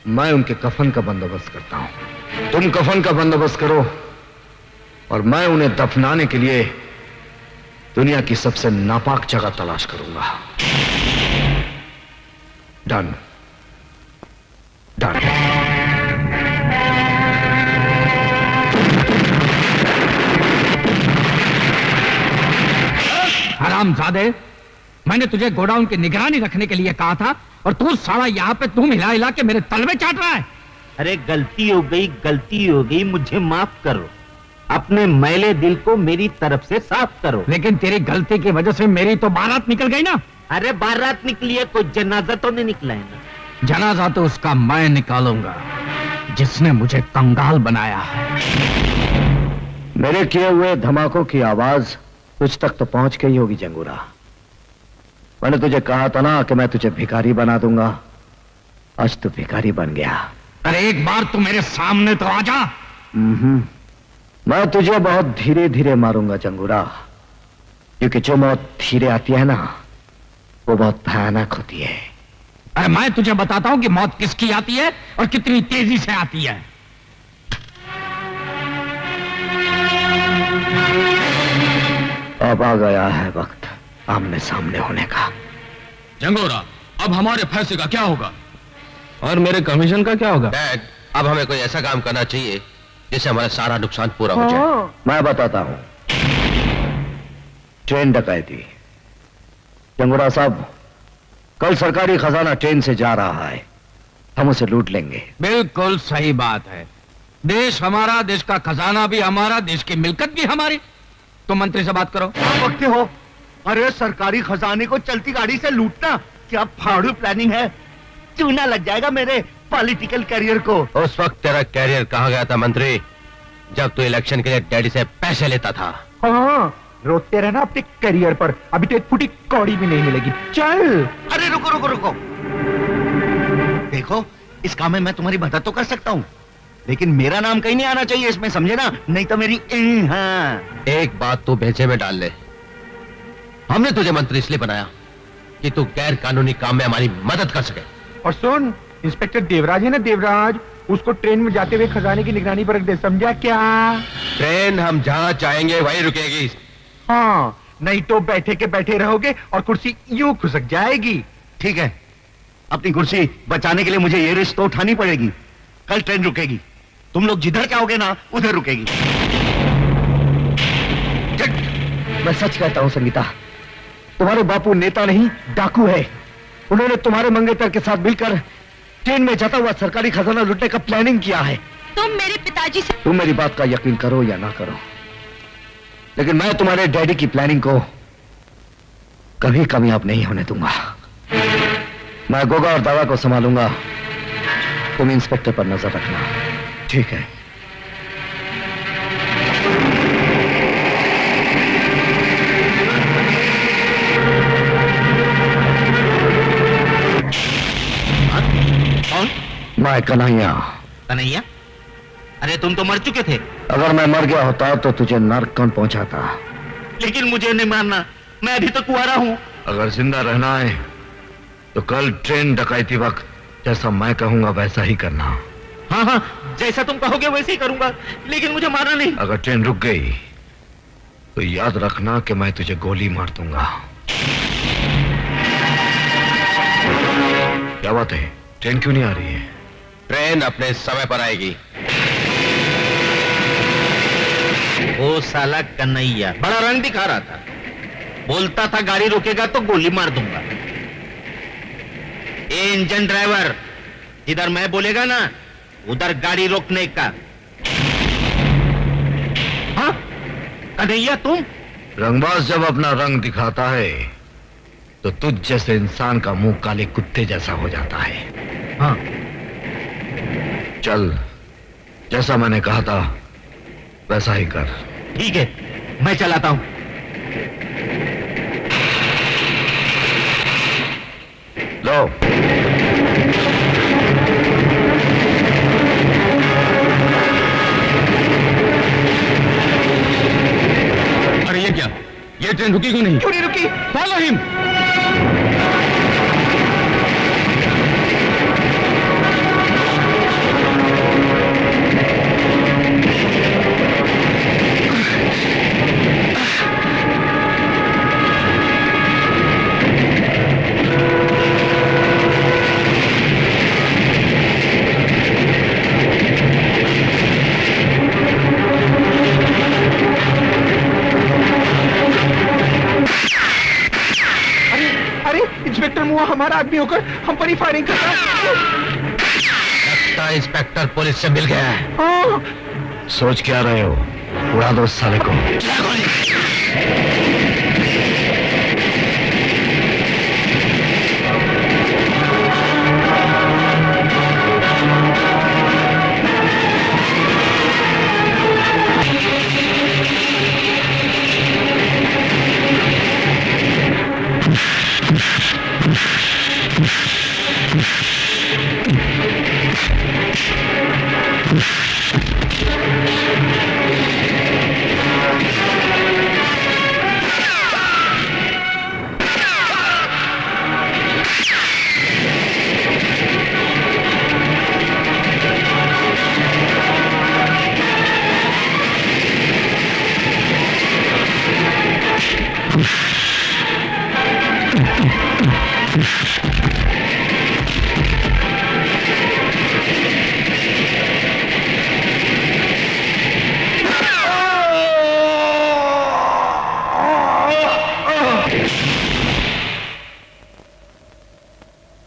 मैं उनके कफन का बंदोबस्त करता हूं। तुम कफन का बंदोबस्त करो और मैं उन्हें दफनाने के लिए दुनिया की सबसे नापाक जगह तलाश करूंगा। Done done. हरामजादे, मैंने तुझे गोडाउन की निगरानी रखने के लिए कहा था और तू साला यहाँ पे तुम हिला हिला के मेरे तलवे चाट रहा है। अरे गलती हो गई, मुझे माफ करो। अपने मैले दिल को मेरी तरफ से साफ करो। लेकिन तेरी गलती की वजह से मेरी तो बारात निकल गई ना। अरे बारात निकली है, कोई जनाजा तो नहीं निकला है ना। जनाजा तो उसका मैं निकालूंगा जिसने मुझे कंगाल बनाया है। मेरे किए हुए धमाकों की आवाज तुझ तक तो पहुंच गई होगी जंगूरा। मैंने तुझे कहा था ना कि मैं तुझे भिखारी बना दूंगा। आज तू भिखारी बन गया। अरे एक बार तू मेरे सामने तो आ जा। मैं तुझे बहुत धीरे धीरे मारूंगा जंगूरा, क्योंकि जो मौत धीरे आती है ना वो बहुत भयानक होती है। अरे मैं तुझे बताता हूं कि मौत किसकी आती है और कितनी तेजी से आती है। अब आ गया है वक्त आमने सामने होने का। जंगोरा, अब हमारे फैसले का क्या होगा? और मेरे कमीशन का क्या होगा? डैड, अब हमें कोई ऐसा काम करना चाहिए जिससे हमारा सारा नुकसान पूरा हो जाए। मैं बताता हूं। ट्रेन डकैती। जंगोरा साहब, कल सरकारी खजाना ट्रेन से जा रहा है, हम उसे लूट लेंगे। बिल्कुल सही बात है। देश हमारा, देश का खजाना भी हमारा, देश की मिल्कत भी हमारी। तो मंत्री से बात करो। वक्त हो। अरे सरकारी खजाने को चलती गाड़ी से लूटना क्या फाड़ू प्लानिंग है? चूना लग जाएगा मेरे पॉलिटिकल करियर को। उस वक्त तेरा कैरियर कहाँ गया था मंत्री, जब तू इलेक्शन के लिए डैडी से पैसे लेता था? हाँ, रोते रहना अपने करियर पर। अभी तो एक फुटी कौड़ी भी नहीं मिलेगी। चल। अरे रुको रुको रुको, देखो इस काम में मैं तुम्हारी मदद तो कर सकता हूँ, लेकिन मेरा नाम कहीं नहीं आना चाहिए इसमें, समझे ना? नहीं तो मेरी हाँ। एक बात तू भेजे में डाल ले, हमने तुझे मंत्री इसलिए बनाया कि तू गैर कानूनी काम में हमारी मदद कर सके। और सुन, इंस्पेक्टर देवराज है ना, देवराज, उसको ट्रेन में जाते हुए खजाने की निगरानी पर रख दे, समझा क्या? ट्रेन हम जहाँ चाहेंगे वहीं रुकेगी। हाँ, नहीं तो बैठे के बैठे रहोगे और कुर्सी यूं खुसक जाएगी। ठीक है, अपनी कुर्सी बचाने के लिए मुझे ये रिस्क तो उठानी पड़ेगी। कल ट्रेन रुकेगी, तुम लोग जिधर जाओगे ना उधर रुकेगी। मैं सच कहता हूं संगीता, तुम्हारे बापू नेता नहीं डाकू है। उन्होंने तुम्हारे मंगेतर के साथ मिलकर ट्रेन में जाता हुआ सरकारी खजाना लूटने का प्लानिंग किया है। तुम मेरे पिताजी से तुम मेरी बात का यकीन करो या ना करो, लेकिन मैं तुम्हारे डैडी की प्लानिंग को कभी कामयाब नहीं होने दूंगा। मैं गोगा और दादा को संभालूंगा, तुम इंस्पेक्टर पर नजर रखना, ठीक है? कौन? मैं कन्हैया। कन्हैया? अरे तुम तो मर चुके थे। अगर मैं मर गया होता तो तुझे नर्क कौन पहुंचाता? लेकिन मुझे नहीं मारना, मैं अभी तो कुंवारा हूँ। अगर जिंदा रहना है तो कल ट्रेन डकैती वक्त जैसा मैं कहूंगा वैसा ही करना। हाँ हाँ, जैसा तुम कहोगे वैसे ही करूंगा, लेकिन मुझे मारना नहीं। अगर ट्रेन रुक गई तो याद रखना कि मैं तुझे गोली मार दूंगा। क्या बात है, ट्रेन क्यों नहीं आ रही है? ट्रेन अपने समय पर आएगी। वो साला कन्हैया बड़ा रंग दिखा रहा था, बोलता था गाड़ी रोकेगा तो गोली मार दूंगा। ए इंजन ड्राइवर, इधर मैं बोलेगा ना उधर गाड़ी रोकने का। हाँ कन्हैया तुम? रंगबाज जब अपना रंग दिखाता है तो तुझ जैसे इंसान का मुंह काले कुत्ते जैसा हो जाता है। हाँ चल, जैसा मैंने कहा था वैसा ही कर। ठीक है, मैं चलाता हूं। लो। अरे ये क्या, ये ट्रेन रुकी क्यों नहीं? क्यों नहीं रुकी? Follow him. इंस्पेक्टर मुआ हमारा आदमी होकर हम पर ही फायरिंग कर रहा है। लगता है इंस्पेक्टर पुलिस से मिल गया है। सोच क्या रहे हो? उड़ा दो उस साले को।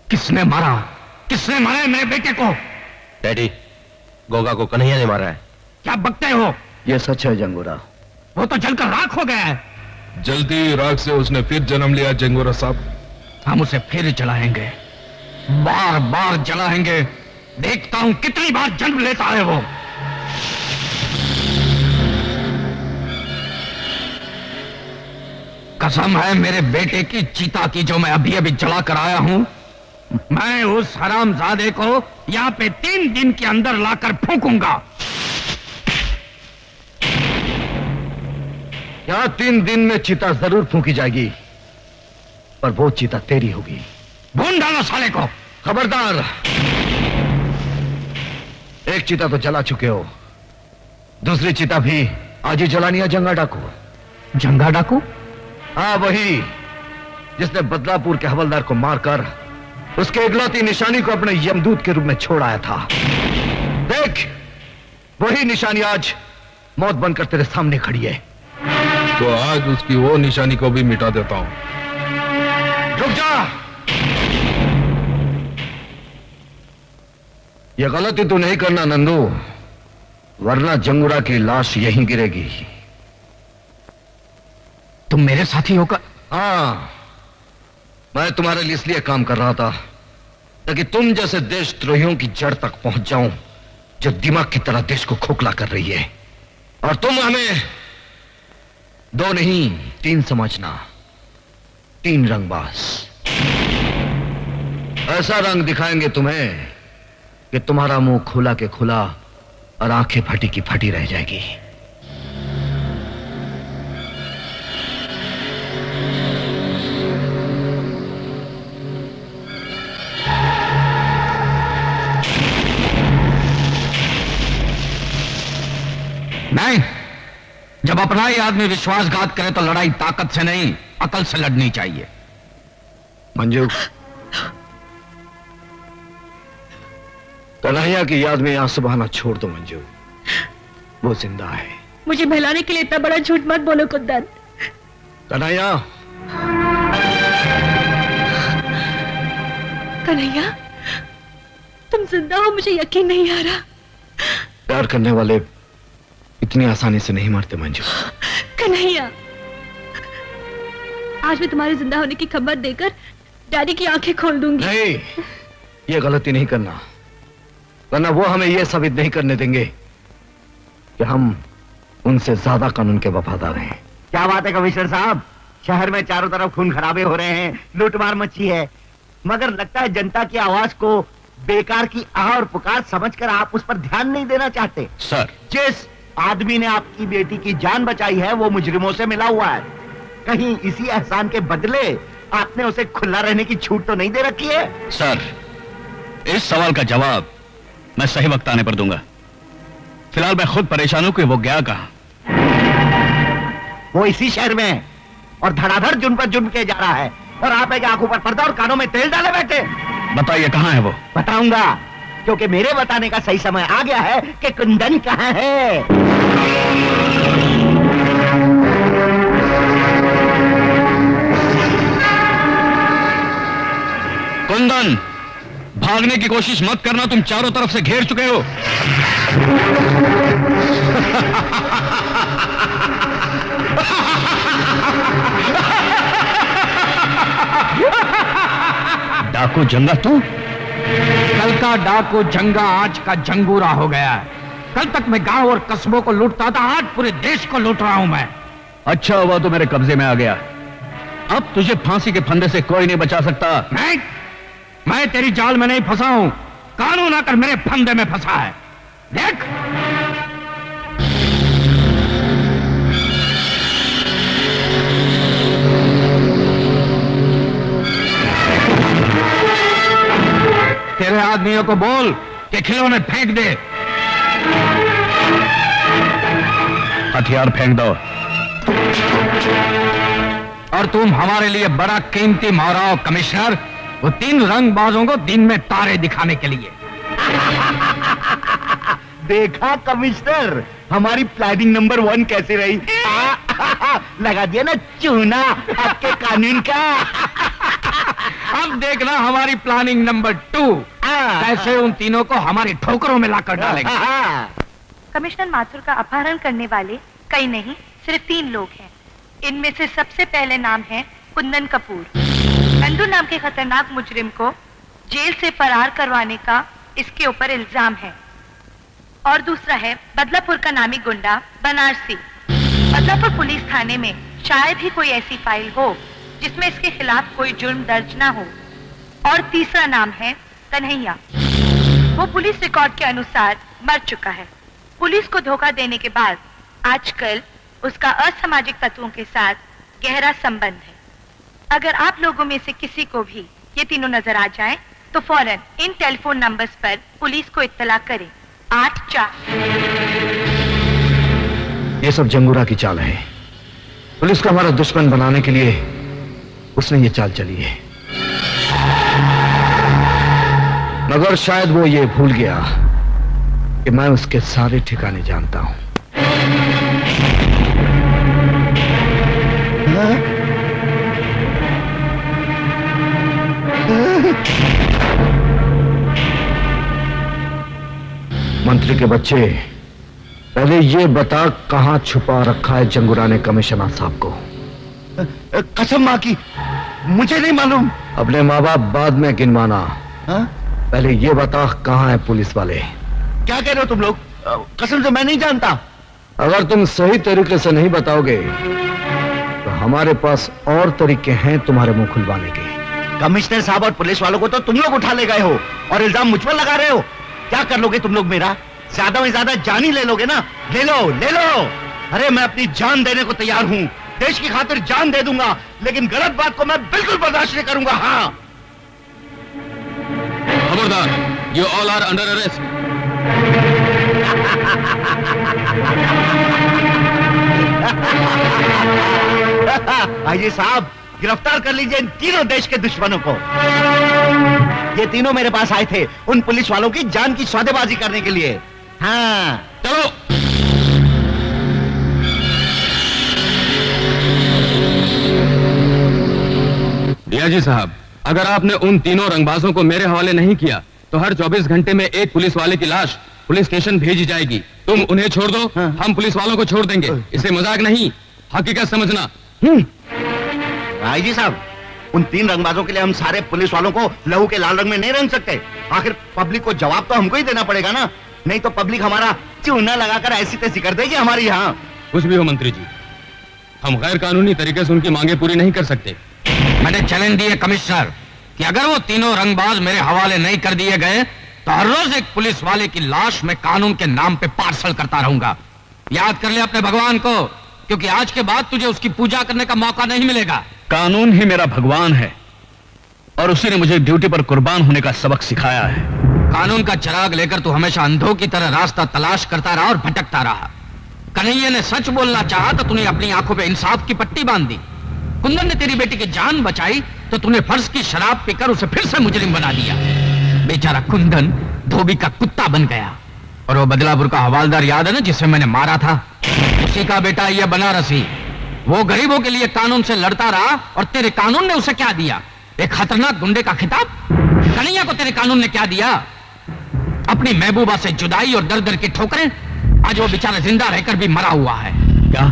किसने मारा? किसने मारा है मेरे बेटे को? डैडी, गोगा को कन्हैया ने मारा है। क्या बकते हो? ये सच है जंगूरा। वो तो जलकर राख हो गया है। जल्दी राख से उसने फिर जन्म लिया जंगूरा साहब। हम उसे फिर जलाएंगे, बार बार जलाएंगे। देखता हूं कितनी बार जन्म लेता है वो। कसम है मेरे बेटे की चीता की जो मैं अभी अभी जला कर आया हूं। मैं उस हरामजादे को यहाँ पे 3 दिन के अंदर लाकर फूंकूंगा। यहाँ 3 दिन में चिता जरूर फूंकी जाएगी, पर वो चिता तेरी होगी। भून डालो साले को। खबरदार, एक चिता तो जला चुके हो, दूसरी चिता भी आज ही जलानी है। जंगा डाकू। जंगा डाकू? हाँ, वही जिसने बदलापुर के हवलदार को मारकर उसके इकलौती निशानी को अपने यमदूत के रूप में छोड़ आया था। देख, वही निशानी आज मौत बनकर तेरे सामने खड़ी है। तो आज उसकी वो निशानी को भी मिटा देता हूं। रुक जा। ये गलती तू नहीं करना नंदू, वरना जंगूरा की लाश यहीं गिरेगी। तुम मेरे साथी होकर? हाँ, मैं तुम्हारे लिए इसलिए काम कर रहा था ताकि तुम जैसे देशद्रोहियों की जड़ तक पहुंच जाऊं जो दिमाग की तरह देश को खोखला कर रही है। और तुम हमें 2 नहीं 3 समझना। 3 रंगबाज। ऐसा रंग दिखाएंगे तुम्हें कि तुम्हारा मुंह खुला के खुला और आंखें फटी की फटी रह जाएगी। जब अपना ही आदमी विश्वासघात करे तो लड़ाई ताकत से नहीं, अकल से लड़नी चाहिए। मंजू, कन्हैया की याद में आंसू बहाना छोड़ दो मंजू, वो जिंदा है। मुझे बहलाने के लिए इतना बड़ा झूठ मत बोलो कुंदन। कन्हैया, कन्हैया, तुम जिंदा हो, मुझे यकीन नहीं आ रहा। प्यार करने वाले इतनी आसानी से नहीं मरते मंजू। कन्हैया, आज मैं तुम्हारे जिंदा होने की खबर देकर डैडी की आंखें खोल दूंगी। नहीं, ये गलती नहीं करना, वरना वो हमें ये साबित नहीं करने देंगे कि हम उनसे ज्यादा कानून के वफादार हैं। क्या बात है कमिश्नर साहब, शहर में चारों तरफ खून खराबे हो रहे हैं, लूटमार मची है, मगर लगता है जनता की आवाज को बेकार की आह और पुकार समझकर आप उस पर ध्यान नहीं देना चाहते। सर, जिस आदमी ने आपकी बेटी की जान बचाई है वो मुजरिमों से मिला हुआ है, कहीं इसी एहसान के बदले आपने उसे खुला रहने की छूट तो नहीं दे रखी है? सर, इस सवाल का जवाब मैं सही वक्त आने पर दूंगा। फिलहाल मैं खुद परेशान हूं कि वो गया कहां। वो इसी शहर में है और धड़ाधड़ जुर्म पर जुर्म किया जा रहा है, और आप एक आंखों पर पर्दा और कानों में तेल डाले बैठे। बताइए कहां है वो? बताऊंगा, क्योंकि मेरे बताने का सही समय आ गया है कि कुंदन कहां है। कुंदन, भागने की कोशिश मत करना, तुम चारों तरफ से घेर चुके हो। डाकू जंगा तू? कल का डाकू जंगा आज का जंगूरा हो गया है। कल तक मैं गांव और कस्बों को लूटता था, आज पूरे देश को लूट रहा हूं मैं। अच्छा हुआ तो मेरे कब्जे में आ गया, अब तुझे फांसी के फंदे से कोई नहीं बचा सकता। मैं तेरी जाल में नहीं फंसा हूं, कानून आकर मेरे फंदे में फंसा है। देख, तेरे आदमियों को बोल कि खिलौने फेंक दे। हथियार फेंक दो। और तुम हमारे लिए बड़ा कीमती माराओ कमिश्नर, वो 3 रंगबाजों को दिन में तारे दिखाने के लिए। देखा कमिश्नर, हमारी प्लानिंग नंबर 1 कैसी रही? लगा दिया ना चूना आपके कानून का। अब देखना हमारी प्लानिंग नंबर 2 कैसे उन तीनों को हमारी ठोकरों में लाकर डालेंगे। कमिश्नर माथुर का अपहरण करने वाले कई नहीं, सिर्फ 3 लोग हैं। इनमें से सबसे पहले नाम है कुंदन कपूर। नंदू नाम के खतरनाक मुजरिम को जेल से फरार करवाने का इसके ऊपर इल्जाम है। और दूसरा है बदलापुर का नामी गुंडा बनारसी। बदलापुर पुलिस थाने में शायद ही कोई ऐसी फाइल हो जिसमें इसके खिलाफ कोई जुर्म दर्ज ना हो। और तीसरा नाम है कन्हैया। वो पुलिस रिकॉर्ड के अनुसार मर चुका है। पुलिस को धोखा देने के बाद आजकल उसका असामाजिक तत्वों के साथ गहरा संबंध है। अगर आप लोगों में से किसी को भी ये तीनों नजर आ जाएं, तो फौरन इन टेलीफोन नंबर्स पर पुलिस को इत्तला करें। 84। ये सब जंगूरा की चाल है। पुलिस को हमारा दुश्मन बनाने के लिए उसने ये चाल चली है, मगर शायद वो ये भूल गया कि मैं उसके सारे ठिकाने जानता हूं। मंत्री के बच्चे, पहले ये बता कहां छुपा रखा है जंगूरा ने कमिश्नर साहब को? कसम मां की, मुझे नहीं मालूम। अपने माँ बाप बाद में गिनवाना, पहले ये बता कहां है पुलिस वाले? क्या कह रहे हो तुम लोग? कसम से मैं नहीं जानता। अगर तुम सही तरीके से नहीं बताओगे तो हमारे पास और तरीके हैं तुम्हारे मुंह खुलवाने के। कमिश्नर साहब और पुलिस वालों को तो तुम लोग उठा ले गए हो और इल्जाम मुझ पर लगा रहे हो। क्या कर लोगे तुम लोग मेरा? ज्यादा में ज्यादा जान ही ले लोगे ना? ले लो, ले लो। अरे मैं अपनी जान देने को तैयार हूं, देश की खातिर जान दे दूंगा, लेकिन गलत बात को मैं बिल्कुल बर्दाश्त नहीं करूंगा। हाँ, खबरदार, you all are under arrest. IG साहब, गिरफ्तार कर लीजिए इन तीनों देश के दुश्मनों को। ये तीनों मेरे पास आए थे उन पुलिस वालों की जान की सौदेबाजी करने के लिए। हाँ चलो। डीआईजी साहब, अगर आपने उन तीनों रंगबाजों को मेरे हवाले नहीं किया तो हर 24 घंटे में एक पुलिस वाले की लाश पुलिस स्टेशन भेजी जाएगी। तुम उन्हें छोड़ दो, हम पुलिस वालों को छोड़ देंगे। इसे मजाक नहीं, हकीकत समझना। आईजी साहब, उन 3 रंगबाजों के लिए हम सारे पुलिस वालों को लहू के लाल रंग में नहीं रंग सकते। आखिर पब्लिक को जवाब तो हमको ही देना पड़ेगा ना, नहीं तो पब्लिक हमारा चूना लगाकर ऐसी तैसी कर देगी हमारी यहाँ। कुछ भी हो मंत्री जी, हम गैर कानूनी तरीके से उनकी मांगे पूरी नहीं कर सकते। मैंने चैलेंज दिए कमिश्नर कि अगर वो तीनों रंगबाज मेरे हवाले नहीं कर दिए गए तो हर रोज एक पुलिस वाले की लाश मैं कानून के नाम पे पार्सल करता रहूंगा। याद कर ले अपने भगवान को, क्योंकि आज के बाद तुझे उसकी पूजा करने का मौका नहीं मिलेगा। कानून ही मेरा भगवान है और उसी ने मुझे ड्यूटी पर कुर्बान होने का सबक सिखाया है। कानून का चिराग लेकर तू हमेशा अंधों की तरह रास्ता तलाश करता रहा और भटकता रहा। कन्हैया ने सच बोलना चाहा तो तूने अपनी आंखों पे इंसाफ की पट्टी बांध दी। कुंदन ने तेरी बेटी की जान बचाई तो तूने फर्ज की शराब पीकर उसे फिर से मुजरिम बना दिया। बेचारा कुंदन धोबी का कुत्ता बन गया। और वो बदलापुर का हवालदार याद है ना, जिसे मैंने मारा था? उसी का बेटा ये बनारसी। वो गरीबों के लिए कानून से लड़ता रहा और तेरे कानून ने उसे क्या दिया? एक खतरनाक गुंडे का खिताब। कन्हैया को तेरे कानून ने क्या दिया? अपनी महबूबा से जुदाई और दर दर की ठोकरें। आज वो बेचारा जिंदा रहकर भी मरा हुआ है। क्या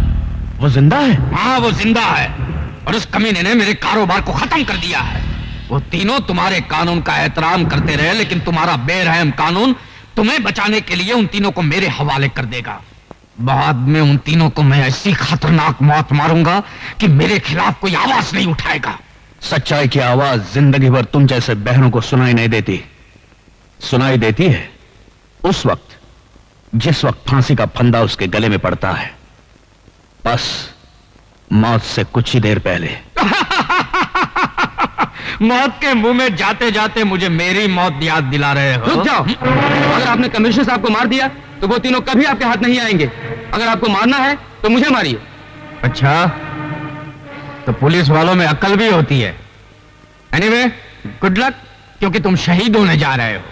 वो जिंदा है? हाँ, वो जिंदा है और उस कमीने ने मेरे कारोबार को खत्म कर दिया है। वो तीनों तुम्हारे कानून का एहतराम करते रहे, लेकिन तुम्हारा बेरहम कानून तुम्हें बचाने के लिए उन तीनों को मेरे हवाले कर देगा। बाद में उन तीनों को मैं ऐसी खतरनाक मौत मारूंगा कि मेरे खिलाफ कोई आवाज नहीं उठाएगा। सच्चाई की आवाज जिंदगी भर तुम जैसे बहनों को सुनाई नहीं देती। सुनाई देती है उस वक्त जिस वक्त फांसी का फंदा उसके गले में पड़ता है, बस मौत से कुछ ही देर पहले। मौत के मुंह में जाते जाते मुझे मेरी मौत याद दिला रहे हो। रुक जाओ। अगर आपने कमिश्नर साहब को मार दिया तो वो तीनों कभी आपके हाथ नहीं आएंगे। अगर आपको मारना है तो मुझे मारिए। अच्छा, तो पुलिस वालों में अक्ल भी होती है। एनीवे, गुड लक, क्योंकि तुम शहीद होने जा रहे हो।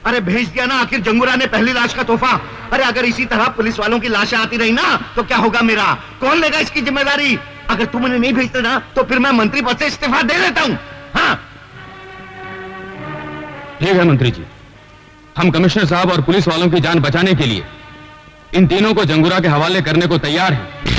अरे भेज दिया ना आखिर जंगूरा ने पहली लाश का तोहफा। अरे अगर इसी तरह पुलिस वालों की लाशें आती रही ना तो क्या होगा मेरा? कौन लेगा इसकी जिम्मेदारी? अगर तुम उन्हें नहीं भेजते ना तो फिर मैं मंत्री पद से इस्तीफा दे देता हूं। हाँ ठीक है मंत्री जी, हम कमिश्नर साहब और पुलिस वालों की जान बचाने के लिए इन तीनों को जंगूरा के हवाले करने को तैयार हैं।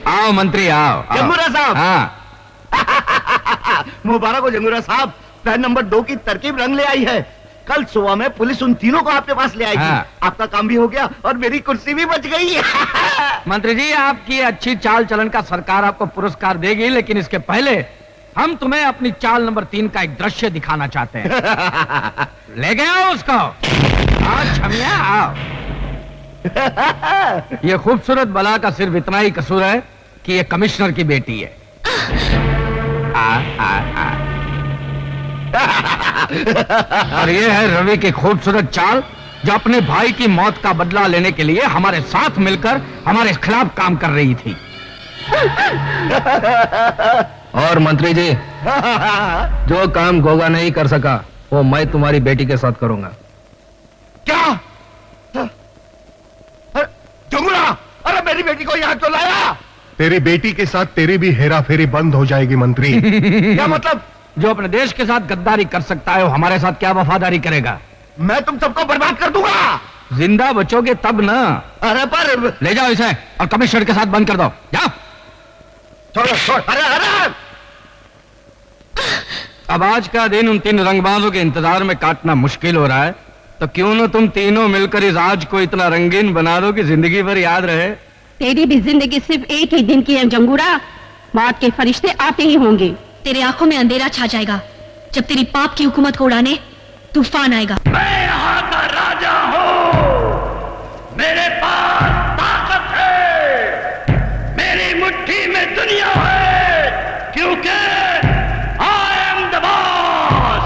आओ मंत्री, आओ। जंगूरा साहब। हाँ। मुबारक हो जंगूरा साहब, प्लान नंबर 2 की तरकीब रंग ले आई है। कल सुबह में पुलिस उन तीनों को आपके पास ले आएगी। हाँ। आपका काम भी हो गया और मेरी कुर्सी भी बच गई। मंत्री जी, आपकी अच्छी चाल चलन का सरकार आपको पुरस्कार देगी, लेकिन इसके पहले हम तुम्हें अपनी चाल नंबर 3 का एक दृश्य दिखाना चाहते हैं। ले गए आओ उसको। आओ छमिया, आओ। ये खूबसूरत बला का सिर्फ इतना ही कसूर है कि ये कमिश्नर की बेटी है। और ये है रवि की खूबसूरत चाल, जो अपने भाई की मौत का बदला लेने के लिए हमारे साथ मिलकर हमारे खिलाफ काम कर रही थी। और मंत्री जी, जो काम गोगा नहीं कर सका वो मैं तुम्हारी बेटी के साथ करूंगा। क्या? जंगूरा, अरे मेरी बेटी को यहाँ क्यों लाया? तेरी बेटी के साथ तेरी भी हेरा फेरी बंद हो जाएगी मंत्री। क्या मतलब? जो अपने देश के साथ गद्दारी कर सकता है वो हमारे साथ क्या वफादारी करेगा? मैं तुम सबको बर्बाद कर दूंगा। जिंदा बचोगे तब ना। अरे पर ले जाओ इसे और कमिश्नर के साथ बंद कर दो। जाओ। छोड़। अरे अब आज का दिन उन 3 रंगबाजों के इंतजार में काटना मुश्किल हो रहा है, तो क्यों ना तुम तीनों मिलकर इस आज को इतना रंगीन बना दो कि जिंदगी भर याद रहे। तेरी भी जिंदगी सिर्फ एक ही दिन की है जंगूरा। मौत के फरिश्ते आते ही होंगे। तेरे आंखों में अंधेरा छा जाएगा जब तेरी पाप की हुकूमत को उड़ाने तूफान आएगा। मैं यहाँ का राजा हूँ, मेरे पास ताकत है, मेरी मुट्ठी में दुनिया है, क्योंकि I am the boss,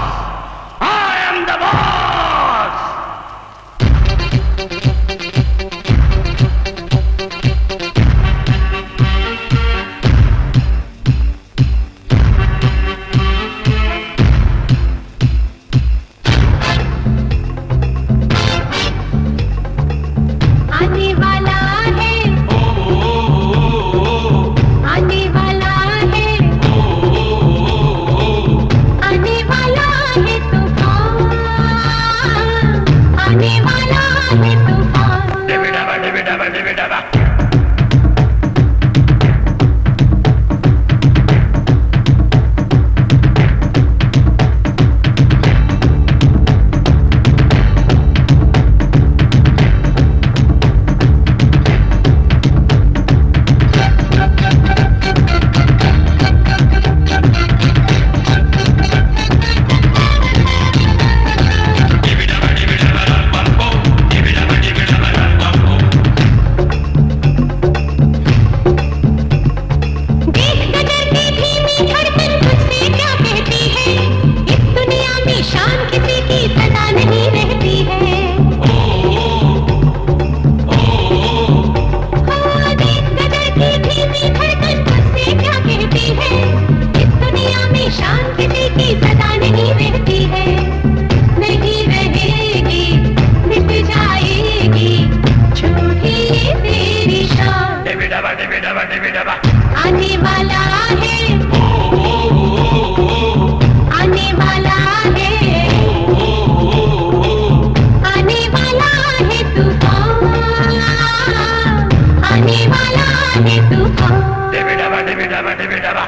I am the boss। आने वाला है, आने वाला है, आने वाला है तूफान, आने वाला है तूफान। डिबिडाबा डिबिडाबा डिबिडाबा। आने वाला है, आने वाला है, आने वाला है तूफान, आने वाला है तूफान। डिबिडाबा डिबिडाबा डिबिडाबा।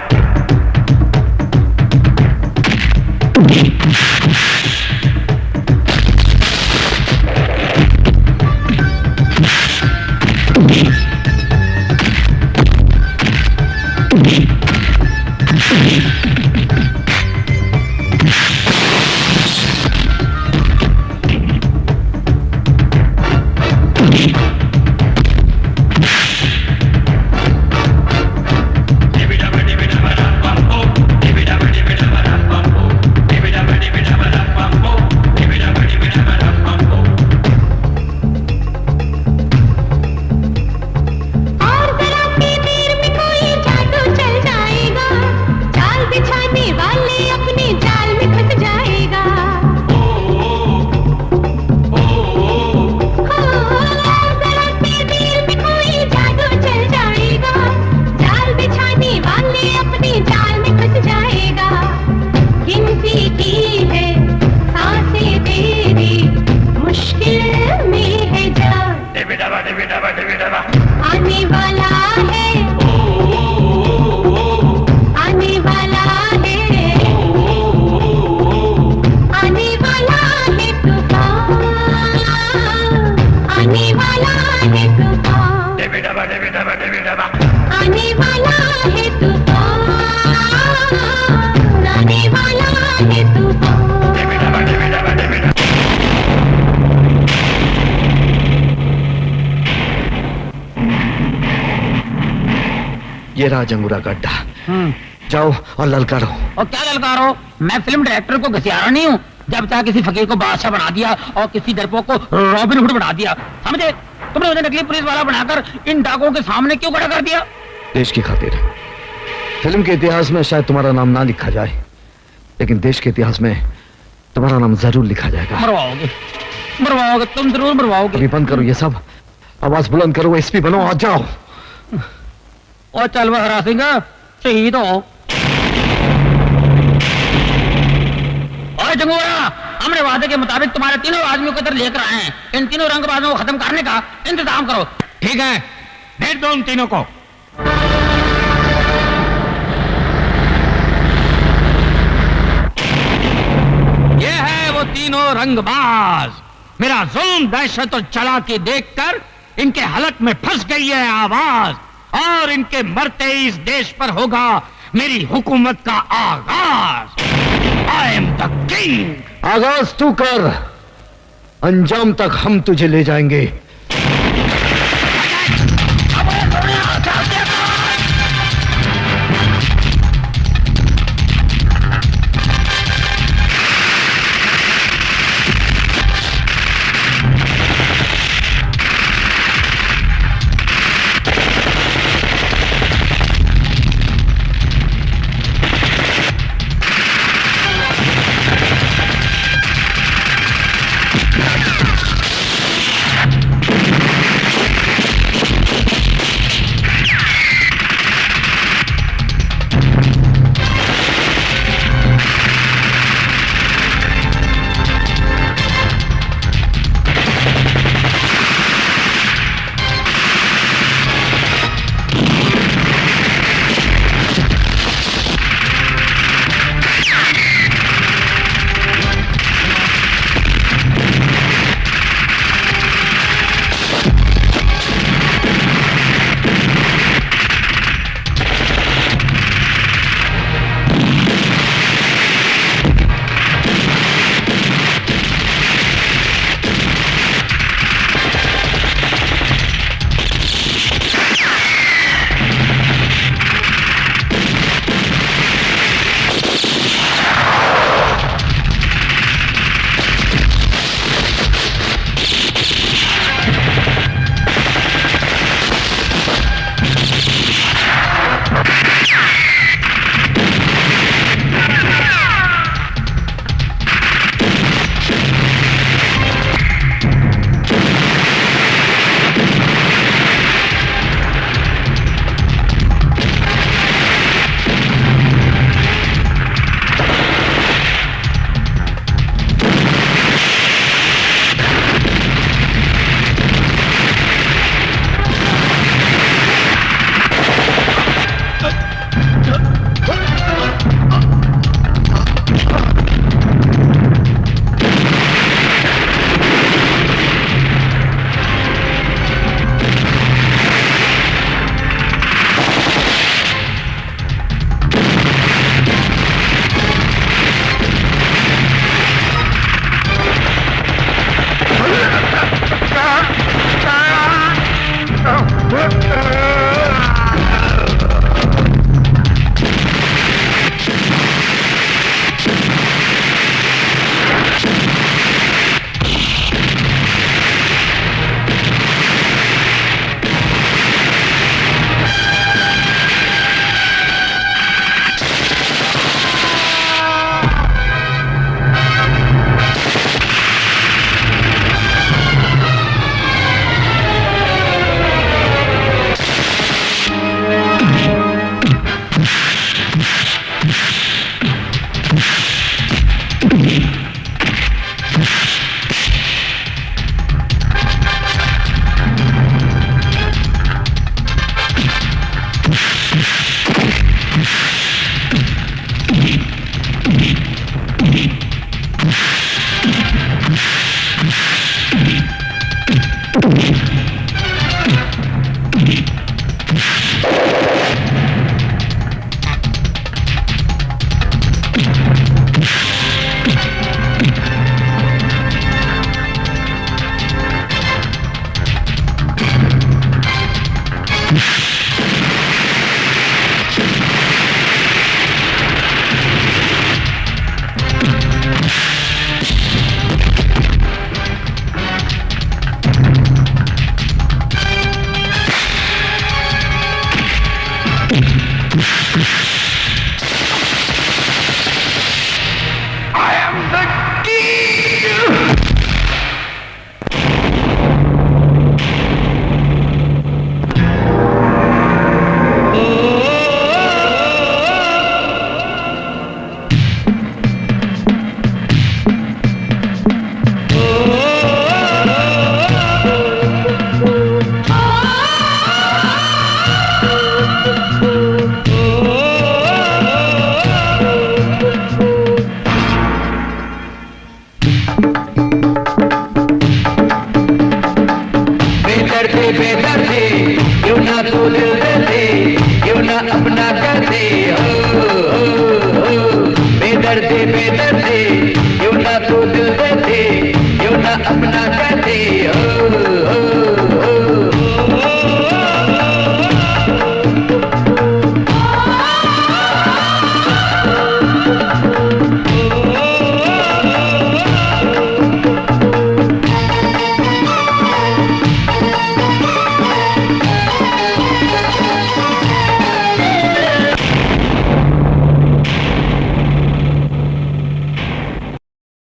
आने वाला है, आने वाला है, आने वाला है तूफान, आने वाला है तूफान। डिबिडाबा डिबिडाबा डिबिडाबा। आने वाला है तूफान, आने वाला है तूफान। डिबिडाबा डिबिडाबा डिबिडाबा। ये रहा जंगूरा का अड्डा। जाओ और ललकारो। और क्या ललकारो? मैं फिल्म डायरेक्टर को घसियारा नहीं हूँ। जब चाहे किसी फकीर को बादशाह बना दिया और किसी डरपोक को रॉबिन हुड बना दिया। समझे? तुमने मुझे नकली पुलिस वाला बनाकर इन डाकुओं के सामने क्यों खड़ा कर दिया? देश की खातिर। फिल्म के इतिहास में शायद तुम्हारा नाम ना लिखा जाए, लेकिन देश के इतिहास में तुम्हारा नाम जरूर लिखा जाएगा। मरवाओगे, मरवाओगे, तुम जरूर मरवाओगे। अभी बंद करो ये सब, आवाज बुलंद करो, एसपी बनो, आ जाओ। और चल वह हरा सिंह, शहीद हो। और जंगूरा, हमने वादे के मुताबिक तुम्हारे तीनों आदमियों को इधर लेकर आए हैं। इन तीनों रंगबाजों को खत्म करने का इंतजाम करो। ठीक है, भेज दो उन तीनों को। ये है वो तीनों रंगबाज। मेरा जुल्म, दहशत और चालाकी देखकर इनके हलक में फंस गई है आवाज, और इनके मरते ही इस देश पर होगा मेरी हुकूमत का आगाज। I am the king. आगाज तू कर, अंजाम तक हम तुझे ले जाएंगे।